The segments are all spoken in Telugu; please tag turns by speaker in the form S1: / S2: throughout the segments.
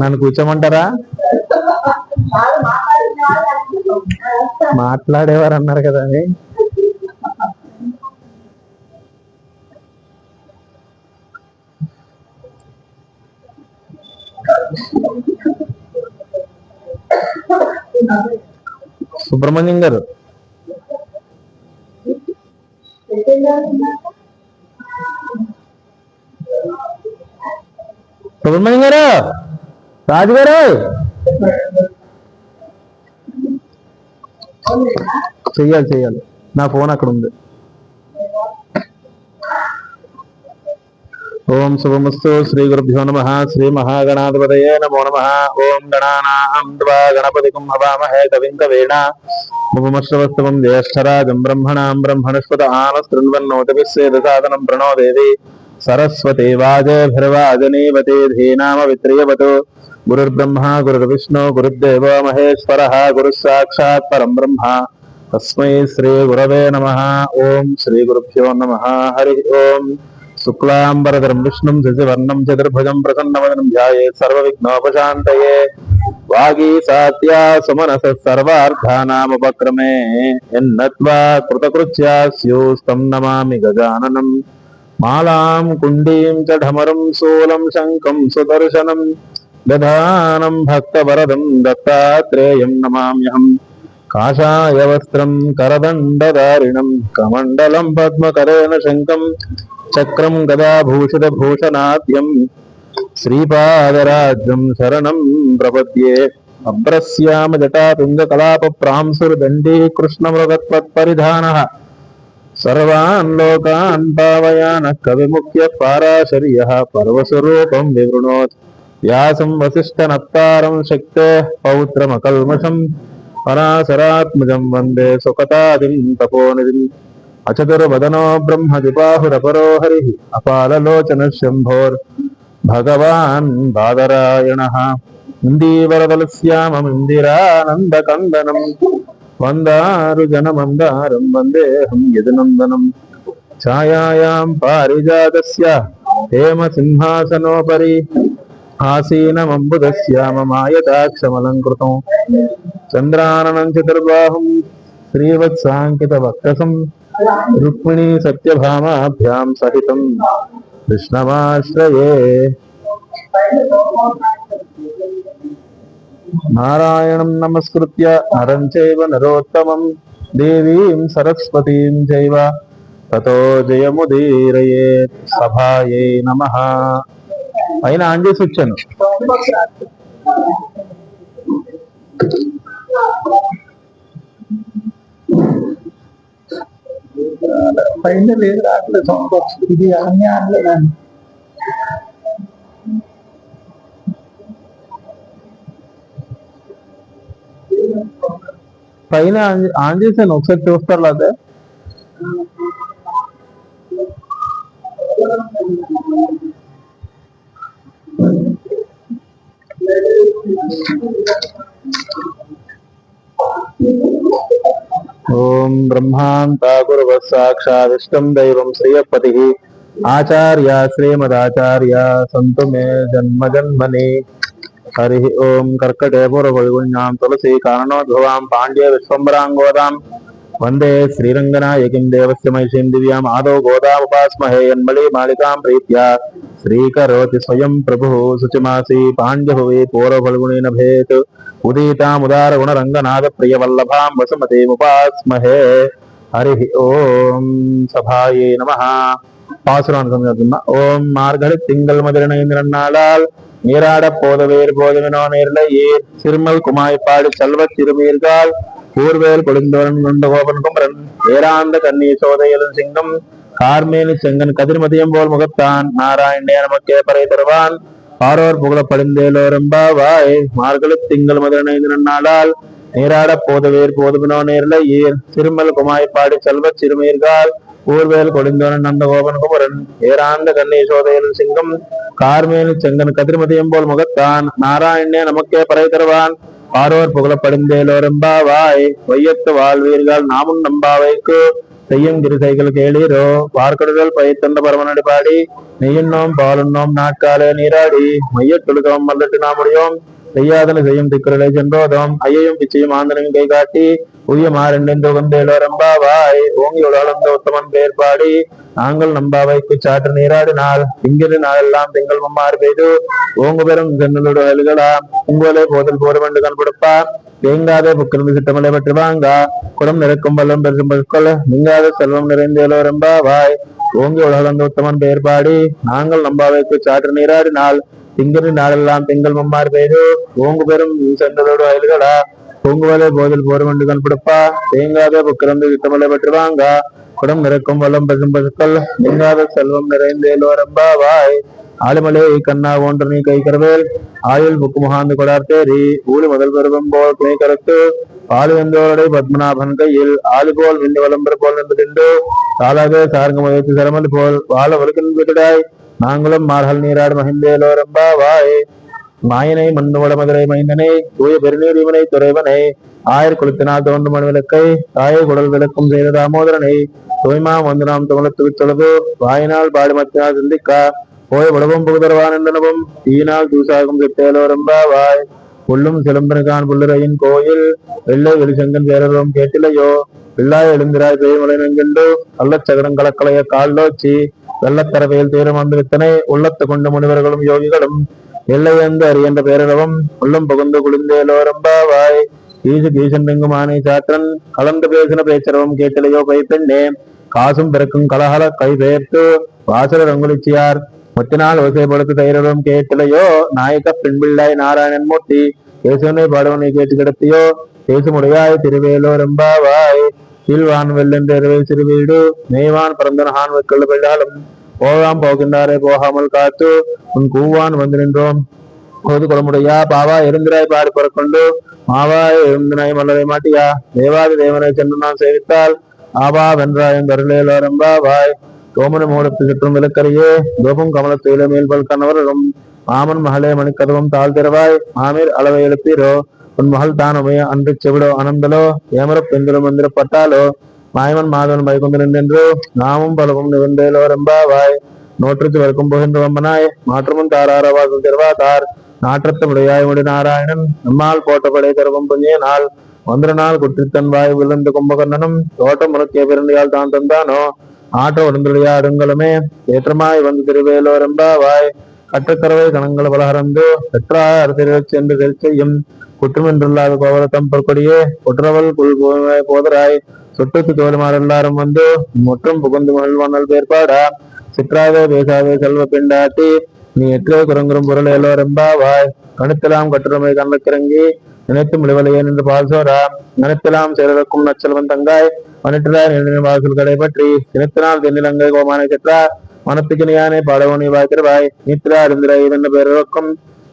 S1: నన్ను కూర్చోమంటారా? మాట్లాడేవారు అన్నారు కదా అని. సుబ్రహ్మణ్యం గారు, సుబ్రహ్మణ్యం గారు, రాజు గారు, చెయ్యాలి. నా ఫోన్ అక్కడ ఉంది. ఓం శుభమస్తు. శ్రీ గురుభ్యో నమః. శ్రీ మహాగణాధిపతయే నమో నమః. ఓం గణానాం త్వా గణపతిం హవామహే కవిం కవీనా ఉపమశ్రవస్తవం జ్యేష్ఠరాజం బ్రహ్మణాం బ్రహ్మణస్పత ఆనశృణ్వన్నోతిభిస్సేదసాదనం ప్రణో దేవి సరస్వతి వాజేభిర్వాజనీవతి ధీనామ విత్రియవతు. గురుర్బ్రహ్మ గురుర్విష్ణు గురుర్దేవో మహేశ్వరః గురుః సాక్షాత్ పరం బ్రహ్మ తస్మై శ్రీ గురవే నమః. ఓం శ్రీ గురుభ్యో నమః. హరి ఓం. శుక్లాంబరధరం విష్ణుం శశివర్ణం చతుర్భుజం ప్రసన్నవదనం ధ్యాయేత్ సర్వవిఘ్నోపశాంతయే. వాగీసాత్యా సుమనసః సర్వార్థానాముపక్రమే యన్నత్వా కృతకృత్యా స్యూస్తం నమామి గజాననం. మాలాం కుండీం చ ఢమరం శూలం శంఖం సుదర్శనం దధానం భక్తవరదం దత్తాత్రేయం నమామ్యహం. కాషాయ వస్త్రం కరదండధారిణం కమండలం పద్మకరేణ శంఖం చక్రం గదాభూషిత భూషణాద్యం శ్రీపాదరాజ్యం శరణం ప్రపద్యే. అభ్రస్యామ జటాతుంగకలాప ప్రాంసుర్దండీ కృష్ణమృగత్వత్పరిధానః సర్వాన్ లోకాన్ పావయానః కవిముఖ్య పారాశర్యః పర్వస్వరూపం వివృణోత్. వ్యాసం వసిష్ఠనప్తారం శక్తేః పౌత్రమకల్మషం పరాశరాత్మజం వందే సుకతాదిం తపోనిధిం. అచతుర్వదనో బ్రహ్మదిబాహురపరో హరిః అపాలలోచన శంభోర్ భగవాన్ బాదరాయణః. ఇందీవరదలశ్యామమిందిరానందకందనం వందారుజనమందారం వందేహం యదునందనం. ఛాయాయాం పారిజాతస్య హేమసింహాసనోపరి ఆసీనమంబుదశ్యామమాయతాక్షమలంకృతం చంద్రాననం చతుర్బాహుం శ్రీవత్సాంకితవక్షసం రుక్మిణీ సత్యభామాభ్యాం సహితం కృష్ణమాశ్రయే. నారాయణం నమస్కృత్య నరం చైవ నరోత్తమం దేవీం సరస్వతీం చైవ తతో జయముదీరయేత్. సభాయై నమః. పైన ఆన్ చేసి వచ్చాను. పైన లేదు, రావట్లేదు సౌండ్ బాక్స్. ఇది అన్ని ఆడలేదండి. పైన ఆన్ చేశాను, ఒకసారి చూస్తారు లేదా? ఓం బ్రహ్మాంతా గురువః సాక్షాదిష్టం దైవం శ్రీయపతిః ఆచార్య శ్రీమదాచార్య సంతు మే జన్మ జన్మని. హరి ఓం. కర్కటే పూర్వఫల్గుణ్యాం తులసీ కారణోద్భవాం పాండ్య విశ్వంబరాంగోదాం వందే శ్రీరంగనాయకిం దేవస్య మహిషీం దివ్యాం ఆదౌ గోదాముపాస్మహే. యన్మళీ మాళికాం ప్రీత్యా శ్రీకరోతి స్వయం ప్రభుః శుచిమాసి పాండ్యభువి పూర్వఫల్గుణీ నభేత్. ఉదీతాముదార గుణరంగనాథ ప్రియవల్లభాం వసుమతీముపాస్మహే. హరి ఓం. సభాయే నమః. பாசுரம் சொன்னா ஓம் மார்கழி திங்கள் மதுரனைந்திரன் நாளால் நீராட போதவேர் போதவினோ நேர்ல ஏர் சிறுமல் குமாய்ப்பாடு செல்வ சிறுமீர்கால் கூர்வேல் கொடுந்தவன் கொண்ட கோபன் குமரன் ஏராந்த கண்ணீ சோதையலும் சிங்கம் கார்மேனி செங்கன் கதிர்மதியம் போல் முகத்தான் நாராயணே நமக்கே பறை தருவான் பாரோர் புகழ படிந்தேலோரம்பாவாய். மார்கழி திங்கள் மதுரனைந்திரன் நாளால் நீராட போதுவேர் போதுமினோ நேர்ல ஈர் திருமல் குமாய்ப்பாடி செல்வ சிறுமீர்கள் ஊர்வேல் கொடிந்தோனன் நந்தகோபன் குமரன் ஏராந்த கண்ணீர் சோதையன் சிங்கம் கார்மேல் செங்கன் கதிர்மதியம் போல் முகத்தான் நாராயணே நமக்கே பறை தருவான் பாரோர் புகழப்படிந்தேலோரெம்பாவாய் வையத்து வாழ்வீர்கள் நாமும் நம்பாவைக்கு செய்யும் கிருசைகள் கேளீரோ பார்க்கடுதல் பயிர்த்தண்ட பரமனடி பாடி நெய்யுண்ணோம் பாலுண்ணோம் நாட்காலே நீராடி மையத்தொழுதோம் மல்லட்டு நாமுடியோம் செய்யாதன செய்யும் திக்குறலை சென்றோதோம் ஐயையும் பிச்சையும் ஆந்தனையும் கை காட்டி உய்ய மாறென்று உகந்தேலோரம்பாவாய் ஓங்கி உலகளந்த உத்தமன் பேர் பாடி நாங்கள் நம்பாவைக்கு சாற்று நீராடினால் திங்கிரு நாளெல்லாம் திங்கள் மம்மாறு பெய்து ஓங்கு பெறும் சென்னலுடைய வயல்களா உங்களே போதல் போர்வென்று கண்படுப்பா தேங்காதே புக்கிருந்து சிட்டமலை பற்றி வாங்கா குடம் நிறக்கும் வல்லம் பெரும் பற்கொள்ள நீங்காத செல்வம் நிறைந்தேலோரம்பாவாய் ஓங்கி உலகளந்த உத்தமன் பெயர் பாடி நாங்கள் நம்பாவைக்கு சாற்று நீராடினால் திங்கிரு நாளெல்லாம் திங்கள் மம்மாறு பெய்து ஓங்கு பெறும் சென்றதோடு வயல்களா பூங்குவலை போதில் போர்வென்று கண்படுப்பா தேங்காத புக்கிருந்து சிட்டமலை பற்றி வாங்கா குடம் நிறக்கும் வல்லம் பெரும் பற்கள் நீங்காத செல்வம் நிறைந்தேலோரம்பாவாய் ஆளுமலை கண்ணா ஒன்று நீ கைக்கரவேல் ஆயுள் புக்கு முகாந்து கொடார்த்தேரி ஊழி முதல் பருவம் போல் துணை கருத்து பாலு வெந்தோருடைய பத்மநாபன் கையில் ஆளு போல் விண்டு வளம்பர் போல் நின்று திண்டு சாலாக சார்ங்க முயற்சி சரமல் போல் வாழ வலுக்கின்றாய் நாங்களும் மார்கள் நீராடு மகிழ்ந்தேலோரம்பாவாய் மாயனை மண்ணுவட மதுரை மைந்தனை தூய பெருநீர் இவனை துறைவனை ஆயர் குளித்தினால் தோன்றும் மண் விளக்கை தாயை குடல் விளக்கும் செய்த தாமோதரனை தூய்மா வந்து நாம் துமலத்து தொழுது வாயினால் பாடுமத்தினால் சிந்திக்கா போய் உலகம் புகுதரவான் என்றனவும் தீயினால் தூசாகும் சித்தேலோரம்பாவாய் புல்லும் சிலம்பனுக்கான் புல்லுரையின் கோயில் வெள்ளை வெளிசங்கன் பேரரும் கேட்டிலையோ பிள்ளாய் எழுந்திராய் பெய்மலை நெஞ்சென்று கள்ளச்சகடம் கலக்கலைய கால்லோச்சி வெள்ளத்தரவையில் தீரம் வந்து வித்தனை உள்ளத்து கொண்டு முனிவர்களும் யோகிகளும் எல்லையந்து அறியன்ற பேரளவும் உள்ளம் புகுந்து குளிர்ந்தேலோரம்பாவாய் ஈசு கீசன் ஆனை சாற்றன் கலந்து பேசின பேச்சரவும் கேட்டிலையோ பைப்பெண்ணே காசும் பிறக்கும் கலகல கை பெயர்த்து வாசல ரங்குலிச்சியார் முத்தினால் ஓசைப்படுத்து தைரவும் கேட்டிலையோ நாயக்க பெண்பிள்ளாய் நாராயணன் மூர்த்தி இயேசுனை பாடுவனை கேட்டு கிடத்தியோ தேசுமுடையாய் திருவேலோரம்பாவாய் கீழ்வான் வெள்ளென்று இரவே சிறுவீடு மேய்வான் பிறந்தன ஹான் வைக்கொள்ள பெண்டாலும் போகாம் போகின்றாரே போகாமல் காத்து உன் கூவான் வந்து நின்றோம் போது குளமுடையா பாவா இருந்திராய் பாடி புறக்கொண்டு மாவாய் எழுந்தினாய் மல்லரை மாட்டியா தேவாதி தேவனை சென்று நான் சேவித்தால் ஆபா வென்றாயம் கருளேலோரம்பாவாய் கோமன மூலத்து சுற்றும் விளக்கரியே கோபம் கமலத்துயில மேல்பல் கணவரும் மாமன் மகளே மணிக்கதவும் தாழ் திறவாய் மாமீர் அளவை எழுப்பீரோ உன் மகள் தானுமே அன்று செவிடோ அனந்தலோ ஏமரப் பெண்களும் மந்திரப்பட்டாலோ மாயவன் மாதவன் வைகுந்து நின்றென்று நாமும் பலவும் நிகழ்ந்தேலோரம்பாவாய் நோற்றுத்து வரைக்கும் போகின்ற வம்பனாய் மாற்றமும் தாராரவாசம் திருவாதார் நாற்றத்து முடையாய் முடி நாராயணன் நம்மால் போட்டபடை தருவம் புண்ணிய நாள் ஒன்ற நாள் குற்றித்தன் வாய் விழுந்து கும்பகர்ணனும் தோட்டம் முறுக்கிய பிறண்டியால் தான் தந்தானோ ஆற்ற உடந்துடையா அடுங்களுமே ஏற்றமாய் வந்து திருவேலோரம்பாவாய் கட்டக்கரவை கணங்கள் பலகரந்து பெற்றாய் அரசியல் சென்று செய்யும் குற்றமென்றுள்ளாத கோவலத்தம் பொற்கொடியே குற்றவள் புல் போதராய் சுட்டுக்கு தோலுமாறு எல்லாரும் வந்து முற்றும் புகுந்து மகிழ்வானல் பேர்பாடா சிற்றாவே பேசாவே செல்வ பெண்டாட்டி நீ எற்றே குரங்குறும் பொருள் எல்லோரெம்பாவாய் கணித்தலாம் கட்டுரமை கண்ணுக்கிறங்கி நினைத்து முடிவலையே நின்று பால்சோரா நினைத்தலாம் செயலக்கும் நச்சல்வன் தங்காய் மனிட்டார் வாசல் கடை பற்றி நினைத்தினால் தென்னிலங்கை கோமானை செற்றா மனத்துக்கு நீயானே பாடவோனி வாய்க்கிறவாய் நீத்திரா அருந்திரை இதென்ன பேருக்கும்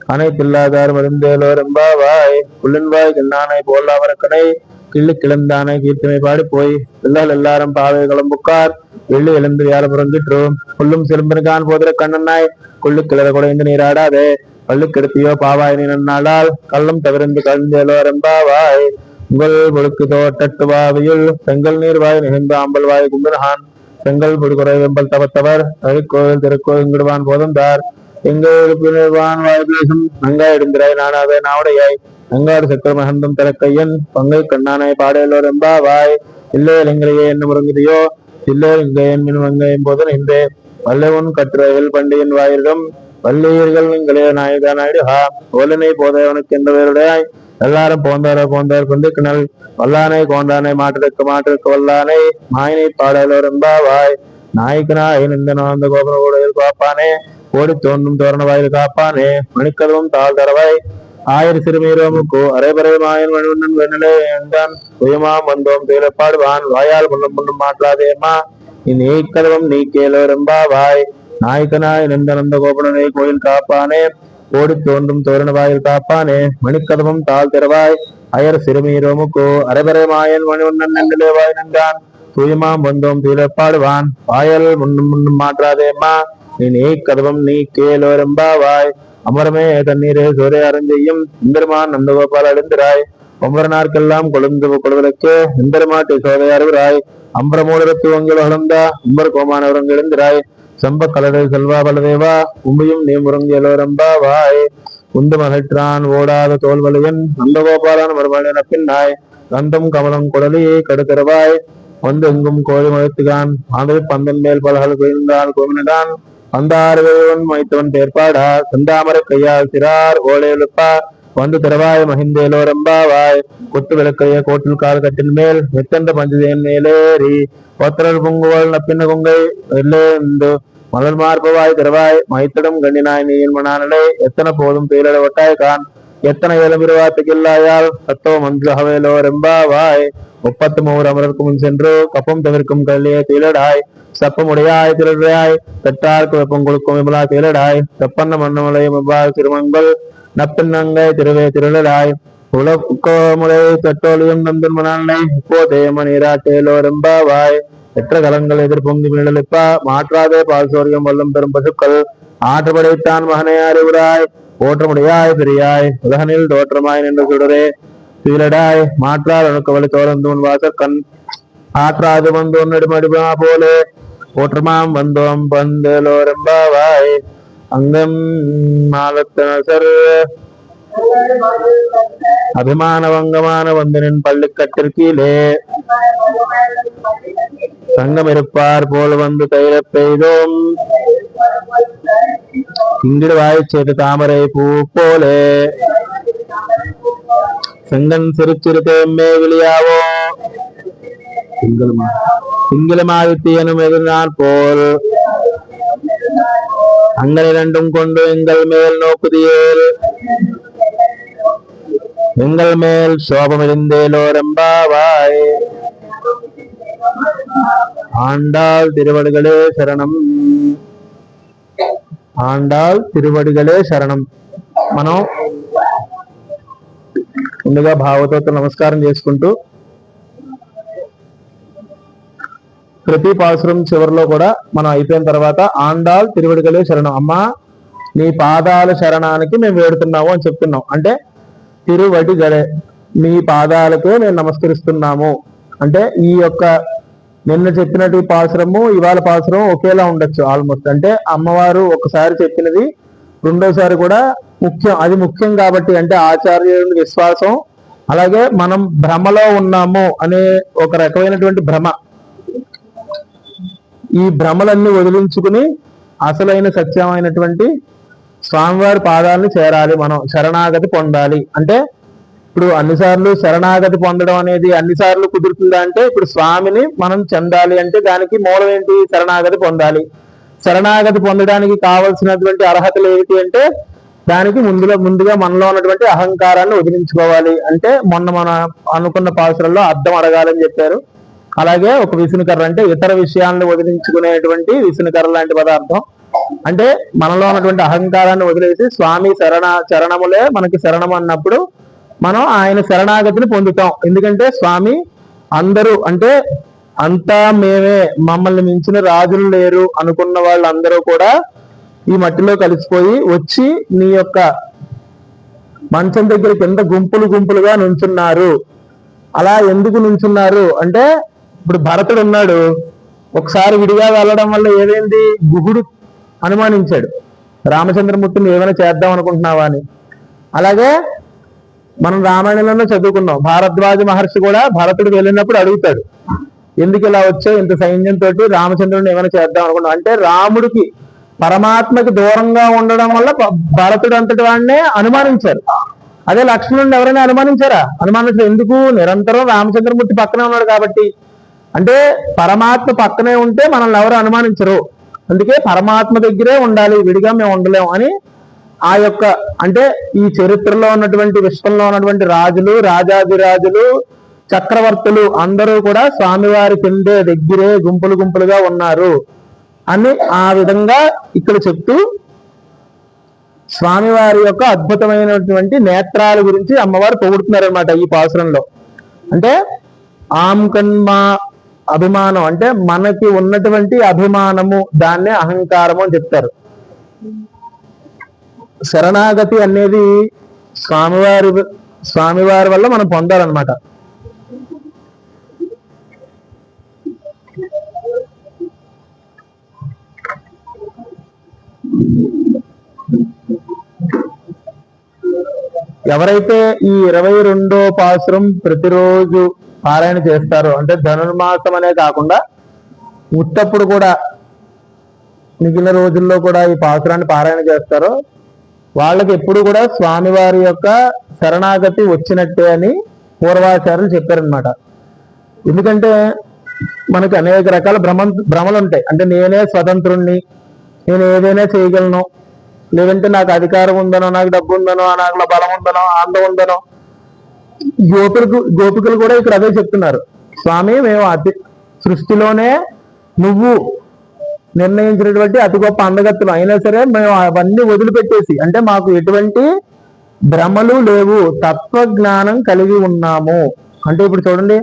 S1: அனைத்தில்லாதார் மருந்தேலோரெம்பாவாய் புள்ளின்வாய் கிண்ணானை போல்லாவரக்கனை கிள்ளி கிளந்தானை கீர்த்தனை பாடி போய் பிள்ளால் எல்லாரும் பாவை குளம்புக்கார் வெள்ளி எழுந்து யார புறஞ்சிற்று புல்லும் சிலம்பனுக்கான் போதிர கண்ணனாய் கொள்ளு கிளற குடைந்து நீராடாதே பள்ளு கெடுத்தியோ பாவாய் நீ நன்னாளால் கள்ளம் தவிர்ந்து கலந்தேலோரெம்பாவாய் உங்கள் பொழுக்கு தோட்டட்டு வாவியுள் செங்கல் நீர்வாய் நிகழ்ந்த ஆம்பல் வாய் கும்பனஹான் செங்கல் பொடுகுறை வெம்பல் தவத்தவர் தழிக்கோயில் திருக்கோயில் இங்கிடுவான் போதந்தார் எங்கேவான் வாய் பேசும் நங்காய் எடுந்திராய் நானாவே நாவுடையாய் நங்காடு சக்கர மகந்தும் திறக்கையன் பங்கை கண்ணானாய் பாடையலோரெம்பாவாய் இல்லே இளைஞரையே என்ன முறங்குதியோ இல்லே இங்கையன் மின் வங்கையும் போது நின்றே வல்லவன் கட்டுரைகள் பண்டியின் வாயிலும் வள்ளியர்கள் நீங்களே நாயகா நாயுடுஹா ஓலனை போதையவனுக்கு என்ற பேருடையாய் எல்லாரும் போந்தார் பந்துக்கிணல் வல்லானை கோண்டானை மாற்றிருக்க வல்லானை மாயினை பாடலோரெம்பாவாய் நாய்க்கனாய் நிந்தனோ அந்த கோபுர உடையில் காப்பானே ஓடி தோன்றும் தோரண வாயில் காப்பானே மணிக்கதவும் தாழ் தரவாய் ஆயிரம் சிறுமீரோமுக்கு அரைபறை மாயன் மணிவண்ணன் வெண்ணிலே என்றான் சுயமாம் வந்தோம் தீரப்பாடுவான் வாயால் முன்னும் மாற்றாதேம்மா இந்நீக்கதவும் நீ கேலோரெம்பாவாய் நாய்க்கனாய் நிந்தனந்த கோபுரனை கோயில் காப்பானே ஓடி தோன்றும் தோரண வாயில் காப்பானே மணிக்கதவம் தாழ் திறவாய் அயர் சிறுமீரோமுக்கோ அரைபறை மாயன் மணி உண்ணன் நின்றுவாய் நின்றான் தூயமாம் வந்தோம் தீரப்பாடுவான் பாயல் முன்னும் முன்னும் மாற்றாதேம்மா நீ கதவம் நீ கேளோரம்பாவாய் அமரமே தண்ணீரே சூரிய அரஞ்செய்யும் இந்திரமான் நந்தகோபால் அழிந்திராய் ஒவ்வொரு நாட்கெல்லாம் கொழுந்து கொழுவதற்கு இந்திரமாட்டு சோதை அறிவுராய் அம்பரமூடத்து வங்கில் வளர்ந்த உம்பர் கோமானவரங்கு எழுந்திராய் செம்ப கலரை செல்வா பலதேவா உம்பியும் நீ முருங்கியலோரம்பாவாய் உந்து மகிழ்றான் ஓடாத தோல்வலியன் நந்தகோபாலன் மறுமலின பின்னாய் கந்தம் கமலம் குடலியை கடுத்திரவாய் வந்து எங்கும் கோழி மழுத்துகான் ஆண்டு பந்தன் மேல் பலகள் குவிந்தான் கோவினடான் வந்தாறுவன் மைத்தவன் பேர்பாடா செந்தாமரை கையால் சிறார் ஓலையெழுப்பா வந்து திறவாய் மகிந்தேலோரம்பாவாய் கொத்து விளக்கைய கோட்டில் கால் கட்டின் மேல் மெத்தந்த பஞ்சதேன் மேலேறி ஒத்தரல் பொங்குவல் நப்பின்ன கொங்கை வெள்ளேந்து மலர் மார்பவாய் திறவாய் மைத்தடம் கண்ணினாய் நீயின் மணானலை எத்தனை போதும் பேரிட ஒட்டாய் கான் எத்தனை ஏலமிருவாத்துக்கில்லாயால் தத்துவ மந்திரவேலோரம்பாவாய் 33 அமரருக்கு முன் சென்று கப்பம் தவிர்க்கும் கல்லியை தீலடாய் சப்பமுடையாய் திரடாய் தட்டார்க்கு வெப்பம் கொடுக்கும் விமலா தீலடாய் செப்பன்ன மன்னமலை முபால் திருமங்கள் நப்பின்னங்கை திருவே திருளடாய் உலக்கோமுலை தட்டோலியும் நந்தன் மணாலை இப்போதே மணிராட்டேலோரம்பாவாய் எற்ற கலங்கள் எதிர்பொங்கி மிழலிப்பா மாற்றாதே பால் சோரியம் வல்லம் பெரும் பசுக்கள் ஆற்றுப்படைத்தான் மகனை அறிவுராய் போற்றமுடையாய் பெரியாய் உலகனில் தோற்றமாய் நின்று சுடரே சீலடாய் மாற்றால் உனக்கு வழி தோறந்தூன் வாசக்கண் ஆற்றாது வந்தோன் நெடுமடிமா போலே போற்றமாம் வந்தோம் பந்தலோரம்பாவாய் அங்கம் மாலத்தனசர் அபிமான வங்கமான வந்தனின் பள்ளிக்கட்டிற்கீழே சங்கம் இருப்பார் போல் வந்து தைர பெய்தோம் இங்கிடு வாய்ச்சேட்டு தாமரை பூ போலே செங்கன் சிறு தேம்மே விழியாவோ திங்களுமாயித்தியனும் எதிர்நாள் போல் அங்கள் இரண்டும் கொண்டு எங்கள் மேல் நோக்குதியேல் எங்கள் மேல் சோபமிருந்தேலோரம்பாவாய் ஆண்டாள் திருவடிகளே சரணம் ఆండాల్ తిరువడిగలే శరణం. మనం ముందుగా భావతోతో నమస్కారం చేసుకుంటూ ప్రతి పాసురం చివరిలో కూడా మనం అయిపోయిన తర్వాత ఆండాల్ తిరువడిగలే శరణం, అమ్మా నీ పాదాల శరణానికి మేము వేడుతున్నాము అని చెప్తున్నాం. అంటే తిరువడిగలే, నీ పాదాలకే మేము నమస్కరిస్తున్నాము. అంటే ఈ యొక్క నిన్న చెప్పినట్టు పాసురము ఇవాళ పాసురం ఒకేలా ఉండొచ్చు ఆల్మోస్ట్. అంటే అమ్మవారు ఒకసారి చెప్పినది రెండోసారి కూడా ముఖ్యం, అది ముఖ్యం కాబట్టి. అంటే ఆచార్యుని విశ్వాసం, అలాగే మనం భ్రమలో ఉన్నాము అనే ఒక రకమైనటువంటి భ్రమ, ఈ భ్రమలన్నీ వదిలించుకుని అసలైన సత్యమైనటువంటి స్వామివారి పాదాలను చేరాలి, మనం శరణాగతి పొందాలి. అంటే ఇప్పుడు అన్నిసార్లు శరణాగతి పొందడం అనేది అన్నిసార్లు కుదురుతుందా అంటే, ఇప్పుడు స్వామిని మనం చెందాలి అంటే దానికి మూలం ఏంటి? శరణాగతి పొందాలి. శరణాగతి పొందడానికి కావలసినటువంటి అర్హతలు ఏమిటి అంటే, దానికి ముందుగా మనలో ఉన్నటువంటి అహంకారాన్ని వదిలించుకోవాలి. అంటే మొన్న మన అనుకున్న పాసురంలో అర్థం అడగాలని చెప్పారు. అలాగే ఒక విసునుకర్ర అంటే ఇతర విషయాలను వదిలించుకునేటువంటి విసునుకర్ర లాంటి పదార్థం. అంటే మనలో ఉన్నటువంటి అహంకారాన్ని వదిలేసి స్వామి చరణములే మనకి శరణం అన్నప్పుడు మనం ఆయన శరణాగతిని పొందుతాం. ఎందుకంటే స్వామి అందరూ అంటే అంతా మేమే, మమ్మల్ని మించిన రాజులు లేరు అనుకున్న వాళ్ళందరూ కూడా ఈ మట్టిలో కలిసిపోయి వచ్చి నీ యొక్క మంచం దగ్గర కింద గుంపులుగా నుంచున్నారు. అలా ఎందుకు నుంచున్నారు అంటే, ఇప్పుడు భరతుడు ఉన్నాడు, ఒకసారి విడిగా వెళ్ళడం వల్ల ఏమైంది? గుహుడు అనుమానించాడు, రామచంద్రమూర్తిని ఏమైనా చేద్దాం అనుకుంటున్నావా అని. అలాగే మనం రామాయణంలో చదువుకున్నాం, భారద్వాజ మహర్షి కూడా భరతుడు వెళ్ళినప్పుడు అడుగుతాడు, ఎందుకు ఇలా వచ్చావు ఇంత సైన్యంతో, రామచంద్రుడిని ఏమైనా చేద్దాం అనుకున్నాం. అంటే రాముడికి పరమాత్మకి దూరంగా ఉండడం వల్ల భరతుడు అంతటి వాడినే అనుమానించారు. అదే లక్ష్మణుడిని ఎవరైనా అనుమానించారా? అనుమానించారు. ఎందుకు? నిరంతరం రామచంద్రమూర్తి పక్కనే ఉన్నాడు కాబట్టి. అంటే పరమాత్మ పక్కనే ఉంటే మనల్ని ఎవరు అనుమానించరు. అందుకే పరమాత్మ దగ్గరే ఉండాలి, విడిగా మేము ఉండలేము అని ఆ యొక్క అంటే ఈ చరిత్రలో ఉన్నటువంటి విశ్వంలో ఉన్నటువంటి రాజులు, రాజాదిరాజులు, చక్రవర్తులు అందరూ కూడా స్వామివారి కిందే దగ్గరే గుంపులుగా ఉన్నారు అని ఆ విధంగా ఇక్కడ చెప్తూ స్వామివారి యొక్క అద్భుతమైనటువంటి నేత్రాల గురించి అమ్మవారు పొగుడుతున్నారనమాట ఈ పాసురంలో. అంటే ఆంకన్మా అభిమానం అంటే మనకి ఉన్నటువంటి అభిమానము, దాన్నే అహంకారము అని చెప్తారు. శరణాగతి అనేది స్వామివారి వల్ల మనం పొందాలన్నమాట. ఎవరైతే ఈ 22వ పాసురం ప్రతిరోజు పారాయణ చేస్తారో, అంటే ధనుర్మాసం అనే కాకుండా ఉత్తప్పుడు కూడా మిగిలిన రోజుల్లో కూడా ఈ పాసురాన్ని పారాయణ చేస్తారో వాళ్ళకి ఎప్పుడు కూడా స్వామివారి యొక్క శరణాగతి వచ్చినట్టే అని పూర్వాచార్యులు చెప్పారనమాట. ఎందుకంటే మనకి అనేక రకాల భ్రమలు ఉంటాయి. అంటే నేనే స్వతంత్రుణ్ణి, నేను ఏదైనా చేయగలను, లేదంటే నాకు అధికారం ఉందనో, నాకు డబ్బు ఉందనో, నాకు బలం ఉందనో, అందం ఉందనో. గోపికలు కూడా ఇక్కడ అదే చెప్తున్నారు. స్వామి, మేము సృష్టిలోనే నువ్వు నిర్ణయించినటువంటి అతి గొప్ప అందగత్తులు అయినా సరే మేము అవన్నీ వదిలిపెట్టేసి, అంటే మాకు ఎటువంటి భ్రమలు లేవు, తత్వజ్ఞానం కలిగి ఉన్నాము. అంటే ఇప్పుడు చూడండి,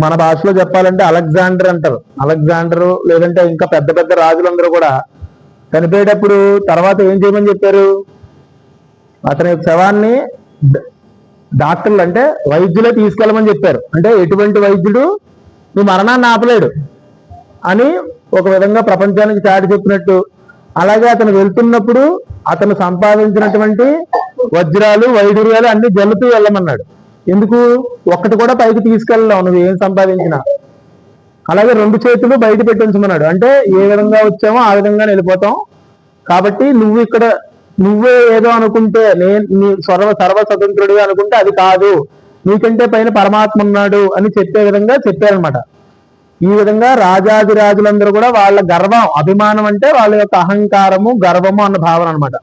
S1: మన భాషలో చెప్పాలంటే అలెగ్జాండర్ అంటారు. అలెగ్జాండరు లేదంటే ఇంకా పెద్ద పెద్ద రాజులందరూ కూడా చనిపోయేటప్పుడు తర్వాత ఏం చేయమని చెప్పారు? అతని శవాన్ని డాక్టర్లు అంటే వైద్యులే తీసుకెళ్ళమని చెప్పారు. అంటే ఎటువంటి వైద్యుడు నీ మరణాన్ని ఆపలేడు అని ఒక విధంగా ప్రపంచానికి చాటి చెప్పినట్టు. అలాగే అతను వెళ్తున్నప్పుడు అతను సంపాదించినటువంటి వజ్రాలు, వైడూర్యాలు అన్ని జల్లుతూ వెళ్ళమన్నాడు. ఎందుకు? ఒక్కటి కూడా పైకి తీసుకెళ్ళలేవు నువ్వు ఏం సంపాదించినా. అలాగే 2 చేతులు బయట పెట్టించమన్నాడు. అంటే ఏ విధంగా వచ్చామో ఆ విధంగా వెళ్ళిపోతాం. కాబట్టి నువ్వు ఇక్కడ నువ్వే ఏదో అనుకుంటే, నీ సర్వ స్వతంత్రుడిగా అనుకుంటే అది కాదు, నీకంటే పైన పరమాత్మ ఉన్నాడు అని చెప్పే విధంగా చెప్పారనమాట. ఈ విధంగా రాజాదిరాజులందరూ కూడా వాళ్ళ గర్వం, అభిమానం అంటే వాళ్ళ యొక్క అహంకారము, గర్వము అన్న భావన అనమాట.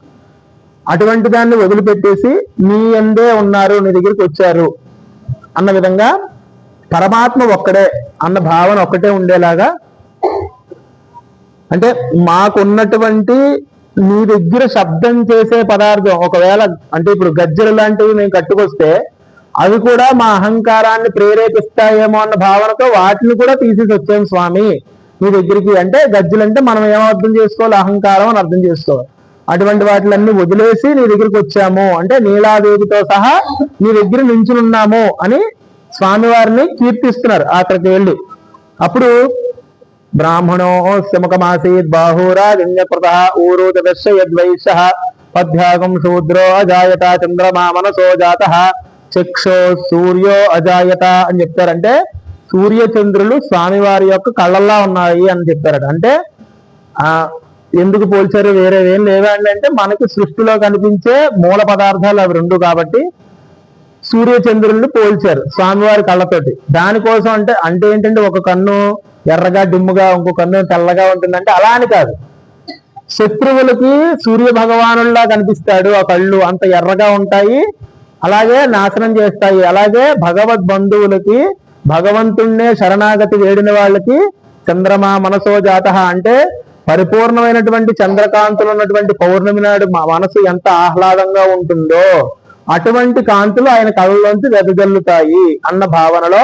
S1: అటువంటి దాన్ని వదిలిపెట్టేసి నీ అందే ఉన్నారు, నీ దగ్గరికి వచ్చారు అన్న విధంగా పరమాత్మ ఒక్కడే అన్న భావన ఒక్కటే ఉండేలాగా, అంటే మాకున్నటువంటి నీ దగ్గర శబ్దం చేసే పదార్థం ఒకవేళ, అంటే ఇప్పుడు గజ్జలు లాంటివి మేము కట్టుకొస్తే అవి కూడా మా అహంకారాన్ని ప్రేరేపిస్తాయేమో అన్న భావనతో వాటిని కూడా తీసేసి వచ్చాము స్వామి నీ దగ్గరికి. అంటే గజ్జలంటే మనం ఏమో అర్థం చేసుకోవాలి, అహంకారం అని అర్థం చేసుకోవాలి. అటువంటి వాటిలన్నీ వదిలేసి నీ దగ్గరికి వచ్చాము, అంటే నీలాదేవితో సహా నీ దగ్గర నించునున్నాము అని స్వామివారిని కీర్తిస్తున్నారు అక్కడికి వెళ్ళి. అప్పుడు బ్రాహ్మణో శముఖమాసీత్ బాహురాజన్యకృత ఊరోదశ యద్వైశ్య పద్భ్యాగం శూద్రో అజాయత చంద్రమా మనసో జాత చక్షో సూర్యో అజాయత అని చెప్పారంటే సూర్య చంద్రులు స్వామివారి యొక్క కళ్ళల్లా ఉన్నాయి అని చెప్పారట. అంటే ఎందుకు పోల్చారు? వేరే ఏం లేవండి అంటే మనకి సృష్టిలో కనిపించే మూల పదార్థాలు అవి 2 కాబట్టి సూర్య చంద్రుల్ని పోల్చారు స్వామివారి కళ్ళతోటి. దానికోసం అంటే ఏంటంటే ఒక కన్ను ఎర్రగా డిమ్ముగా, ఇంకో కన్ను తెల్లగా ఉంటుందంటే అలా అని కాదు. శత్రువులకి సూర్య భగవానుల్లా కనిపిస్తాడు, ఆ కళ్ళు అంత ఎర్రగా ఉంటాయి, అలాగే నాశనం చేస్తాయి. అలాగే భగవద్ బంధువులకి, భగవంతుణ్ణే శరణాగతి వేడిన వాళ్ళకి చంద్రమా మనసో జాత అంటే పరిపూర్ణమైనటువంటి చంద్రకాంతులు ఉన్నటువంటి పౌర్ణమి నాడు మనసు ఎంత ఆహ్లాదంగా ఉంటుందో అటువంటి కాంతులు ఆయన కళ్ళలోంచి వెదజల్లుతాయి అన్న భావనలో,